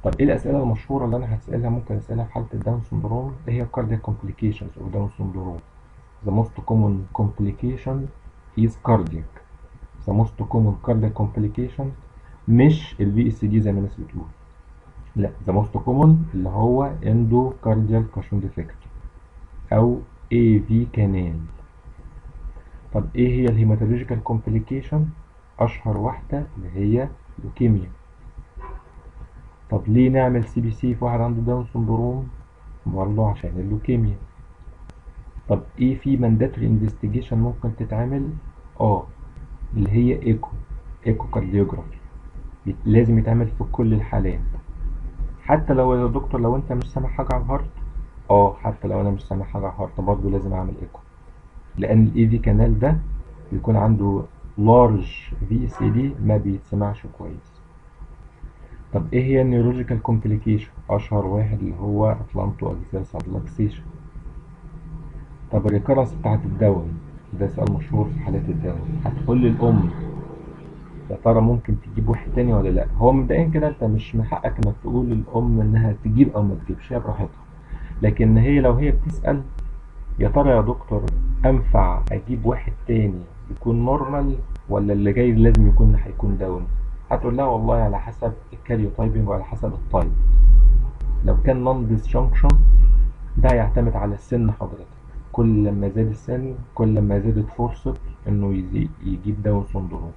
طب ايه الاسئله المشهوره اللي انا هسالها ممكن اسالها في حاله الداون سندروم؟ ايه هي cardiac complications of Down syndrome؟ The most common complication is cardiac. The most common cardiac complication مش الفي اس دي زي ما الناس بتقول. لا، the most common اللي هو endocardial cushion defect او AV canal. طب ايه هي الهيماتولوجيكال كومبليكيشن؟ اشهر واحده اللي هي لوكيميا. طب ليه نعمل سي بي سي في واحد عنده داون سندروم؟ برضه عشان اللوكيميا. طب ايه في مانداتوري انفستيجيشن ممكن تتعمل؟ اللي هي ايكو كارديوجرافي. لازم يتعمل في كل الحالات. حتى لو يا دكتور لو انت مش سامع حاجه على الهارت، حتى لو انا مش سامع حاجه على الهارت برضه لازم اعمل ايكو، لان الاي في كانال ده بيكون عنده لارج في اس اي دي ما بيتسمعش كويس. طب ايه هي النيورولوجيكال كومبليكيشن؟ اشهر واحد اللي هو اتلانتو اكسيال سبلكسيشن. طب الريكرنس بتاعت الداون ده سؤال مشهور في حالات الداون. هتقول لي الام يا ترى ممكن تجيب واحد تاني ولا لا؟ هو مبدئيا كده انت مش من حقك انك تقول للام انها تجيب او ما تجيبش، هي براحتها. لكن هي لو هي بتسأل يا ترى يا دكتور انفع اجيب واحد تاني يكون نورمال ولا اللي جاي لازم هيكون داون؟ هتقول لها والله على حسب الكاريوتايبنج وعلى حسب التايب. لو كان نون ديسجنكشن ده هيعتمد على السن حضرتك. كل ما زاد السن كل ما زادت فرصة انه يجيب داون سندروم.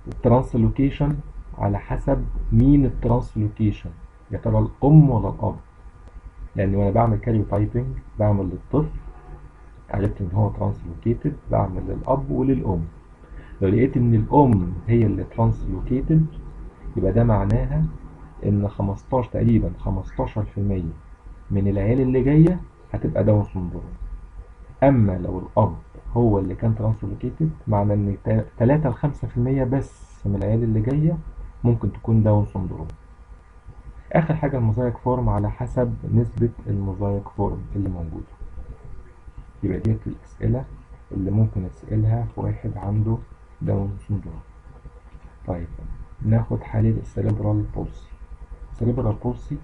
الترانسلوكيشن على حسب مين الترانسلوكيشن، يا ترى الام ولا الاب؟ لان وانا بعمل كاريوتايبنج بعمل للطفل، عرفت ان هو ترانسلوكيتد بعمل للاب وللام. لو لقيت ان الام هي اللي ترانسلوكيتد يبقى ده معناها ان 15 تقريبا 15% من العيال اللي جايه هتبقى داون سندروم. اما لو الاب هو اللي كان ترانسلوكيتد معنى ان 3 ل 5% بس من العيال اللي جايه ممكن تكون داون سندروم. اخر حاجه الموزايك فورم على حسب نسبه الموزايك فورم اللي موجوده. يبقى ديت الاسئله اللي ممكن اسالها في واحد عنده داون سندروم. طيب ناخد حالة السيريبرال بولسي. السيريبرال بولسي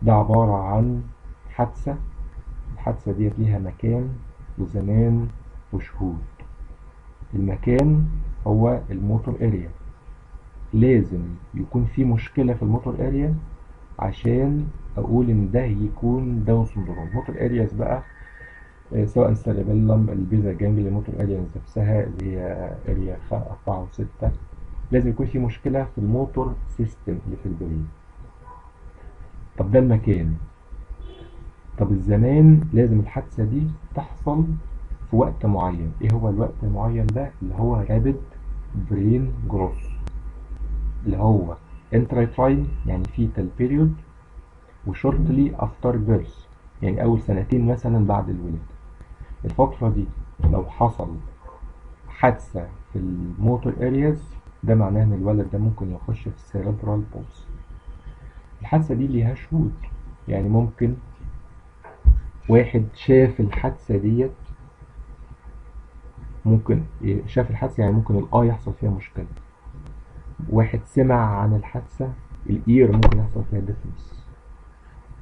ده عبارة عن حادثة. الحادثة ديت ليها مكان وزمان وشهود. المكان هو الموتور اريا، لازم يكون في مشكلة في الموتور اريا عشان اقول ان ده يكون داون سندروم. موتور ارياز بقى سواء السيريبيلم، البيزا جانجل، الموتور ارياز نفسها اللي هي اريا 4 و6، لازم يكون في مشكلة في الموتور سيستم اللي في البرين. طب ده المكان. طب الزمان، لازم الحادثة دي تحصل في وقت معين. ايه هو الوقت المعين ده؟ اللي هو رابid برين جروث، اللي هو انترايتراين يعني فيتال بيريود، وشورتلي افتر بيرث يعني اول سنتين مثلا بعد الولادة. الفترة دي لو حصل حادثة في الموتور ارياز، ده معناه ان الولد ده ممكن يخش في السيريبرال بولس. الحادثة دي ليها شهود، يعني ممكن واحد شاف الحادثة ديت، ممكن شاف الحادثة يعني ممكن يحصل فيها مشكلة. واحد سمع عن الحادثة، الإير ممكن يحصل فيها ديفنس.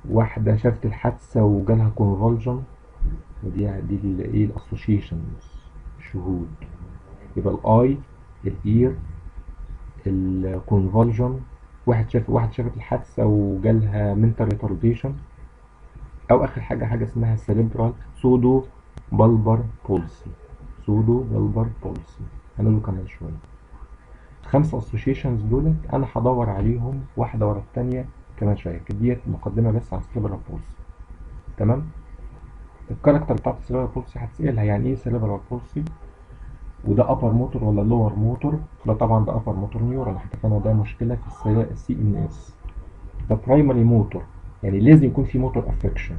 واحدة شافت الحادثة وجالها كونفولجن، ودي ايه الاسوشيشنز، شهود. يبقى الاي، الاير، الكونفولجن. واحد شافت الحادثة وجالها منتال ريتارديشن، او اخر حاجة اسمها سيريبرال سودو بالبر بولسي. سودو بالبر بولسي هنقوله كمان شوية. الخمسة اسوشيشنز دولت انا هدور عليهم واحدة ورا التانية كمان شوية. ديت مقدمة بس عن سيريبرال بولسي. تمام. الكاركتر بتاعت السيريبرال بولسي هتسألها يعني ايه سيريبرال بولسي، وده ابر موتور ولا لور موتور. ده طبعا ده ابر موتور نيورال، احنا اتفقنا ده مشكلة في السي ان اس. ده برايمري موتور، يعني لازم يكون في موتور افكشن.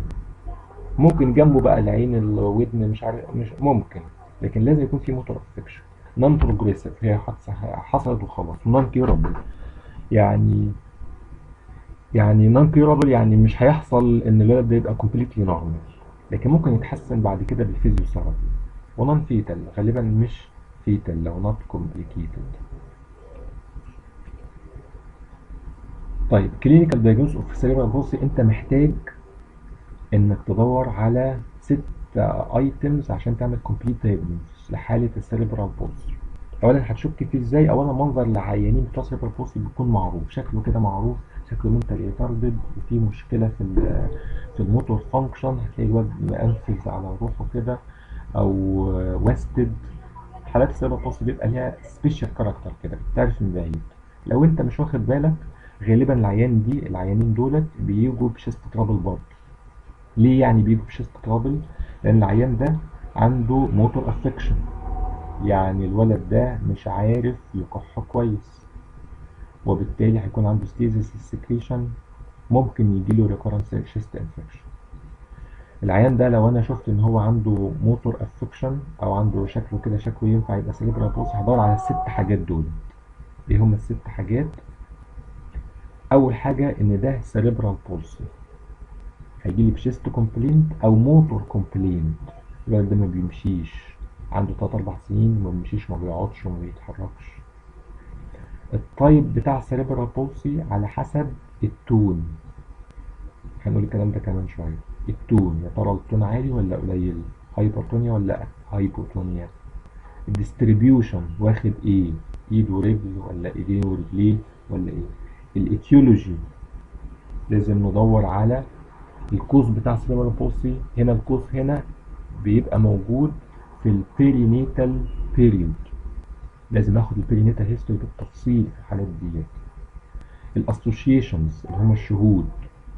ممكن جنبه بقى العين، الودن، مش عارف، مش ممكن، لكن لازم يكون في موتور افكشن. نون بروجريسيف، هي حصلت وخلاص. نون كيورابل يعني نون كيورابل يعني مش هيحصل ان الولد ده يبقى كومبليتلي نورمال، لكن ممكن يتحسن بعد كده بالفيزيوثيرابي. ونون فيتال، غالبا مش فيتال لو نوت كومبليكيتد. طيب كلينيكال دايجنوز اوف سيريبرال بولسي، انت محتاج انك تدور على 6 ايتمز عشان تعمل كومبليت دايجنوز لحاله السيريبرال بولسي. اولا هتشك فيه ازاي؟ اولا منظر العيانين بتوع السيريبرال بولسي بيكون معروف، شكله كده معروف، شكله منتال ريتاردد وفي مشكله في الموتور فانكشن. هتلاقي الواد مقنفذ على روحه كده او وستد. حالات السيريبرال بولسي بيبقى ليها سبيشال كاركتر كده، بتعرف من بعيد. لو انت مش واخد بالك، غالبا العيانين دولت بيجوا بشيست ترابل برضه. ليه يعني بيجوا بشيست ترابل؟ لان العيان ده عنده موتور افكشن، يعني الولد ده مش عارف يكح كويس، وبالتالي هيكون عنده ستيزيس السكريشن، ممكن يجيله ريكورنس شيست انفكشن. العيان ده لو انا شفت ان هو عنده موتور افكشن او عنده شكله كده شكله ينفع يبقى سيريبرال بولسي، هدور على ال6 حاجات دول. ايه هم ال6 حاجات؟ اول حاجه ان ده سيريبرال بولسي، هيجيلي بشيست كومبلينت او موتور كومبلينت. الولد ده ما بيمشيش، عنده 3-4 سنين، ما بيمشيش، ما بيقعدش وما بيتحركش. التايب بتاع السيريبرال بولسي على حسب التون، هنقول الكلام ده كمان شويه. التون، يا ترى التون عالي ولا قليل، هايبرتونيا ولا هايبوتونيا. الديستريبيوشن واخد ايه، ايد ورجل ولا ايدين ورجليه ولا ايه. الايتيولوجي، لازم ندور على الكوز بتاع السيريبرال بولسي. هنا الكوز هنا بيبقى موجود في البيرينيتال بيريود، لازم اخد البيرينيتال هيستوري بالتفصيل في الحالات دي. الاسوشيشنز اللي هم الشهود،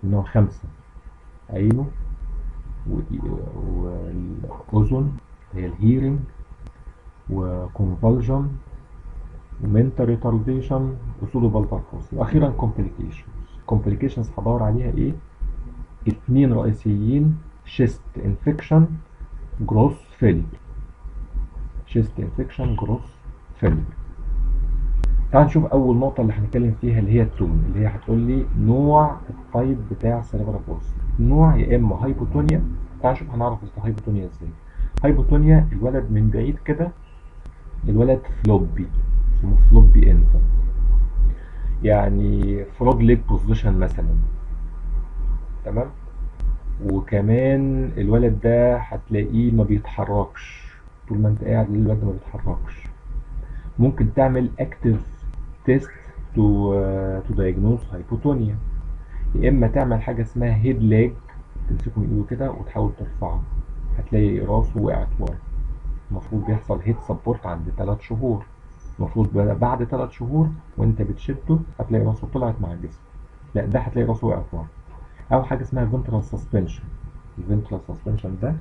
اللي هو 5: عينه، والاذن هي الهيرنج، وكونفولجن، ومنتال ريتارديشن، وسودو بالبر بولسي، واخيرا كومبليكيشنز هدور عليها ايه؟ 2 رئيسيين: شيست انفكشن، جروس فيلير. شيست انفكشن، جروس فيلير. تعال نشوف اول نقطه اللي هنتكلم فيها اللي هي التون، اللي هي هتقول لي نوع التايب بتاع السيريبرال بولسي. النوع يا اما هايبوتونيا. تعال نشوف هنعرف الهايبوتونيا ازاي. هايبوتونيا الولد من بعيد كده الولد فلوبي، اسمه فلوبي انفانت، يعني فروج ليج بوزيشن مثلا. تمام. وكمان الولد ده هتلاقيه ما بيتحركش، طول ما انت قاعد الولد ده ما بيتحركش. ممكن تعمل اكتف تيست تو دايجنوز هايبوتونيا. يا اما تعمل حاجه اسمها هيد لاج، تمسكه من ايده كده وتحاول ترفعه، هتلاقي راسه وقعت ورا. المفروض بيحصل هيد سبورت عند 3 شهور. المفروض بعد 3 شهور وانت بتشده هتلاقي راسه طلعت مع الجسم. لا، ده هتلاقي راسه وقعت ورا. او حاجه اسمها فنترال سسبنشن. الفنترال سسبنشن ده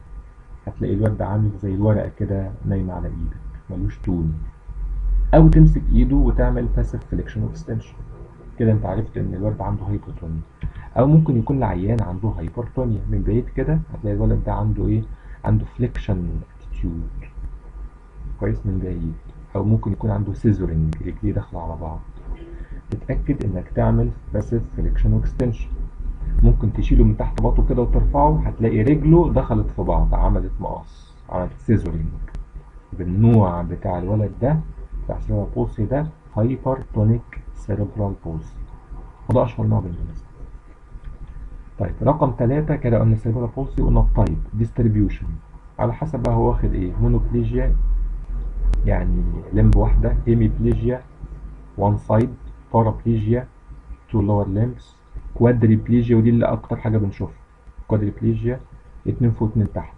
هتلاقي الواد ده عامل زي الورقه كده نايمه على ايدك، ملوش تون. او تمسك ايده وتعمل باسيف فليكشن واكستنشن، كده انت عرفت ان الولد عنده هايبوتونيا. او ممكن يكون العيان عنده هايبرتونيا. من بعيد كده هتلاقي الولد ده عنده ايه؟ عنده فليكشن اتيتيود كويس من بعيد. او ممكن يكون عنده سيزورنج، رجليه داخله على بعض. تتاكد انك تعمل باسيف فليكشن واكستنشن. ممكن تشيله من تحت باطه كده وترفعه، هتلاقي رجله دخلت في بعض، عملت مقص، عملت سيزورنج. بالنوع بتاع الولد ده بتاع سيريبرال بولسي ده هايبرتونيك سيريبرال بولسي، وده اشهر نوع بالمناسبه. طيب رقم 3 كده قلنا سيريبرال بولسي، قلنا التايب ديستريبيوشن على حسب بقى هو واخد ايه. مونوبليجيا يعني لمب واحده، هيميبليجيا وان سايد، بارابليجيا تو لور لمبس، كوادريبليجيا ودي اللي اكتر حاجه بنشوفها، كوادريبليجيا 2 فوق 2 تحت.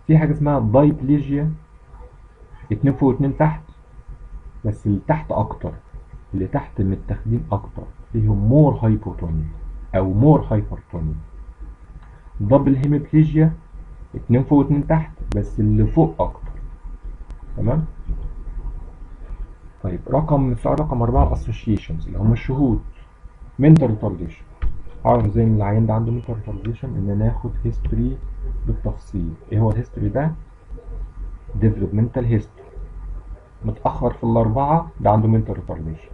في حاجه اسمها دايبليجيا 2 فوق 2 تحت، بس اللي تحت اكتر، اللي تحت متاخدين اكتر، فيهم مور هايبوتونيا او مور هايبرتونيا. دبل هيميبليجيا 2 فوق 2 تحت، بس اللي فوق اكتر. تمام. طيب السؤال رقم 4 associations اللي هم الشهود. mental retardation. اعرف ازاي ان العيان ده عنده mental retardation؟ ان ناخد history بالتفصيل. ايه هو الهيستوري ده؟ developmental history. متأخر في الأربعة ده عنده mental retardation.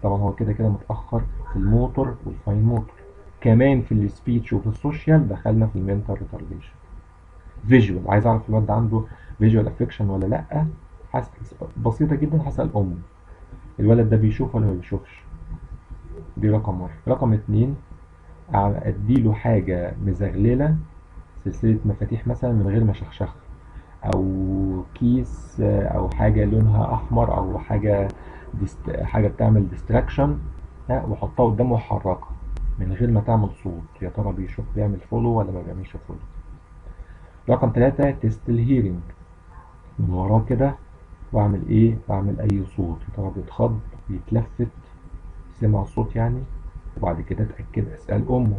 طبعا هو كده كده متأخر في الموتور والفاين موتور. كمان في السبيتش وفي السوشيال دخلنا في المنتال ريتارديشن. فيجوال، عايز اعرف الواد ده عنده فيجوال افكشن ولا لا. بسيطة جدا، هسأل أمه الولد ده بيشوف ولا ما بيشوفش. دي رقم واحد. رقم 2 اديله حاجة مزغللة، سلسلة مفاتيح مثلا من غير ما شخشخ، او كيس او حاجة لونها احمر، او حاجة بتعمل ديستراكشن، وحطها قدامه وحركها من غير ما تعمل صوت. يا ترى بيشوف بيعمل فولو ولا ما بيعملش فولو. رقم 3 تيست الهيرنج، من وراه كده واعمل ايه؟ بعمل اي صوت، يا ترى بيتخض، بيتلفت، سمع صوت يعني. وبعد كده اتاكد، اسال امه.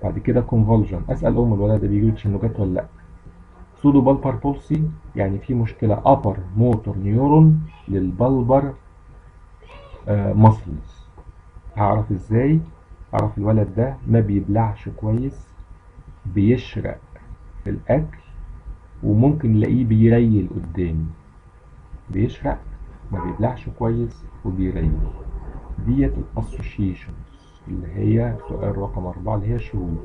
بعد كده كونفولجن، اسال ام الولد ده بيجيله تشنجات ولا لا. سودو بالبر بولسي يعني في مشكله ابر موتور نيورون للبلبر ماسلز. هعرف ازاي؟ اعرف الولد ده ما بيبلعش كويس، بيشرق في الاكل، وممكن نلاقيه بيريل قدامي. بيشرق، ما بيبلعش كويس، وبيريل. ديت الاسوشيشنز اللي هي سؤال رقم 4 اللي هي الشهود.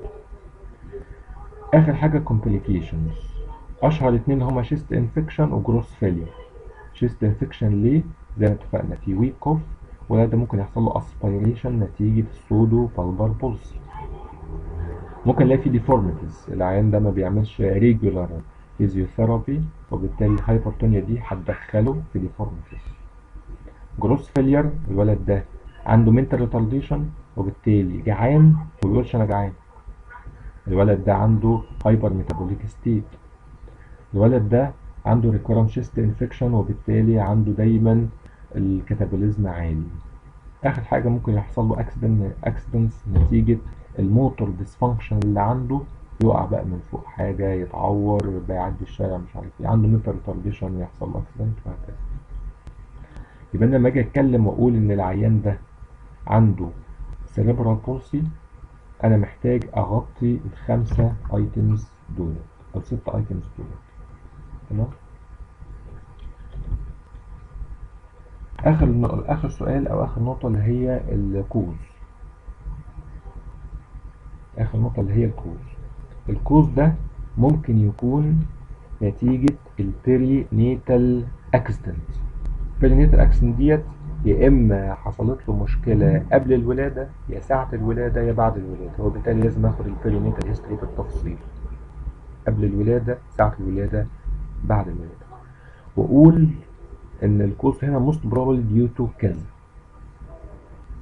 اخر حاجه complications. اشهر اتنين هما شيست انفكشن وجروس فيلير. شيست انفكشن ليه؟ زي ما اتفقنا في ويك كوف، وده ده ممكن يحصل له اسبيريشن نتيجه السودو بالبر بولسي. ممكن نلاقي في ديفورميتيز، العيان ده ما بيعملش ريجولار فيزيوثيرابي، وبالتالي الهايبرتونيا دي هتدخله في ديفورميتيز. جروس فيلير، الولد ده عنده منتال ريتارديشن، وبالتالي جعان وما بيقولش انا جعان. الولد ده عنده هايبر ميتابوليك ستيت. الولد ده عنده ريكورنت شيست انفكشن، وبالتالي عنده دايما الكاتابوليزم عالي. اخر حاجه ممكن يحصل له اكسيدنتس نتيجه الموتور ديسفانكشن اللي عنده، يقع بقى من فوق حاجه، يتعور، بيعدي الشارع، مش عارف ايه، عنده منتال ريتارديشن، يحصل له اكسيدنت وهكذا. يبقى انا لما اجي اتكلم واقول ان العيان ده عنده سيريبرال بولسي، انا محتاج اغطي الخمسه ايتمز دول او 6 ايتمز دول. تمام. اخر سؤال او اخر نقطة اللي هي الكوز. اخر نقطة اللي هي الكوز. الكوز ده ممكن يكون نتيجة البيري نيتال اكسيدنت. البيري نيتال اكسيدنت ديت يا اما حصلت له مشكلة قبل الولادة يا ساعة الولادة يا بعد الولادة، وبالتالي لازم اخد البيري نيتال هيستوري بالتفصيل، قبل الولادة، ساعة الولادة، بعد الولادة، واقول ان الكوز هنا most probably due to كذا.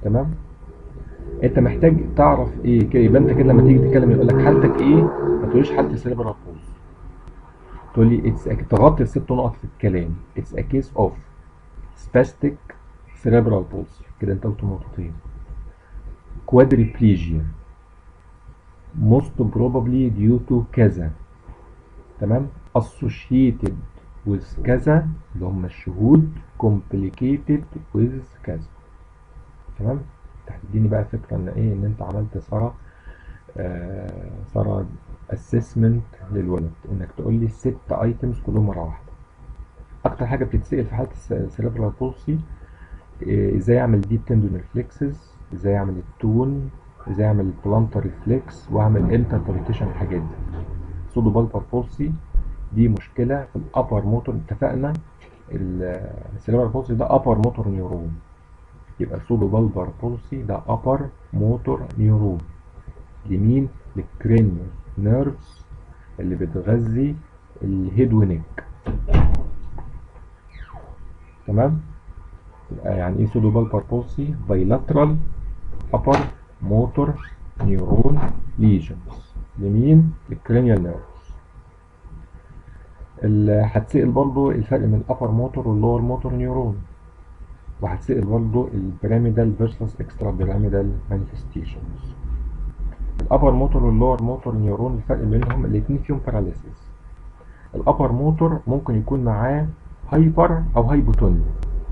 تمام. انت محتاج تعرف ايه كده، يبقى انت كده لما تيجي تتكلم يقول لك حالتك ايه، ما تقوليش حالتي سيريبرال بولز، تقول لي تغطي الست نقط في الكلام. اتس ا كيس اوف spastic cerebral palsy، كده انت قلت نقطتين. quadriplegia most probably due to كذا. تمام. associated with كذا اللي هم الشهود، complicated with كذا. تمام. تديني بقى فكرة ان ايه، ان انت عملت ثرى اسسمنت للولد، انك تقول لي 6 ايتمز كلهم مره واحده. اكتر حاجه بتتسال في حاله السيريبرال بولسي ازاي اعمل ديب تندون ريفلكسز، ازاي اعمل التون، ازاي اعمل البلانتر ريفلكس، واعمل انتربريتيشن الحاجات دي. سودو بالبر بولسي دي مشكله في الابر موتور. اتفقنا السيريبرال بولسي ده ابر موتور نيورون، يبقى سودو بالبر بولسي ده ابر موتور نيورون لمين؟ للكرينيال نيرفز اللي بتغذي الهيد ونيك. تمام. يبقى يعني ايه سودو بالبر بولسي؟ بايلاترال ابر موتور نيورون ليجنز لمين؟ للكرينيال نيرفز. هتسأل برضو الفرق بين الابر موتور واللور موتور نيورون، وهتسأل برضو البيراميدال فيرسس اكسترا بيراميدال مانيفستيشنز. الابر موتور واللور موتور نيورون الفرق بينهم الاثنين فيهم باراليسيس. الابر موتور ممكن يكون معاه هايبر او هايبوتونيا،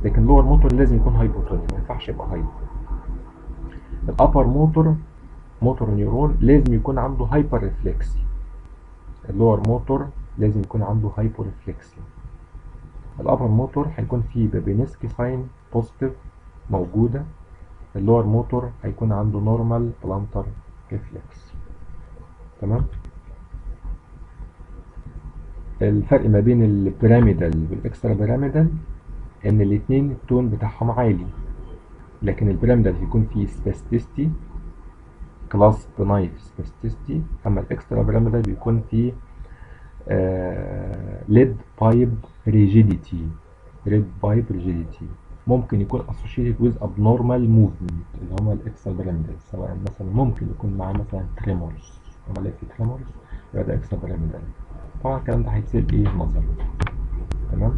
لكن اللور موتور لازم يكون هايبوتونيا، ما ينفعش يبقى هايبر. الابر موتور نيورون لازم يكون عنده هايبر ريفلكسي، اللور موتور لازم يكون عنده هايبو ريفلكسي. الابر موتور هيكون فيه بابينسكي ساين بوزيتيف موجوده، اللور موتور هيكون عنده نورمال بلانتر ريفلكس. تمام. الفرق ما بين البيراميدال والاكسترا بيراميدال ان الاثنين التون بتاعهم عالي، لكن البيراميدال بيكون فيه سباستيستي، كلاس نايف سباستيستي، اما الاكسترا بيراميدال بيكون فيه ليد بايب ريجيديتي. ممكن يكون associated with abnormal movement اللي هما الاكسترا بيراميدال، سواء مثلا ممكن يكون معاه مثلا تريمورز، لما الاقي في تريمورز يبقى ده اكسترا بيراميدال. طبعا الكلام ده هيتسال ايه نظري. تمام.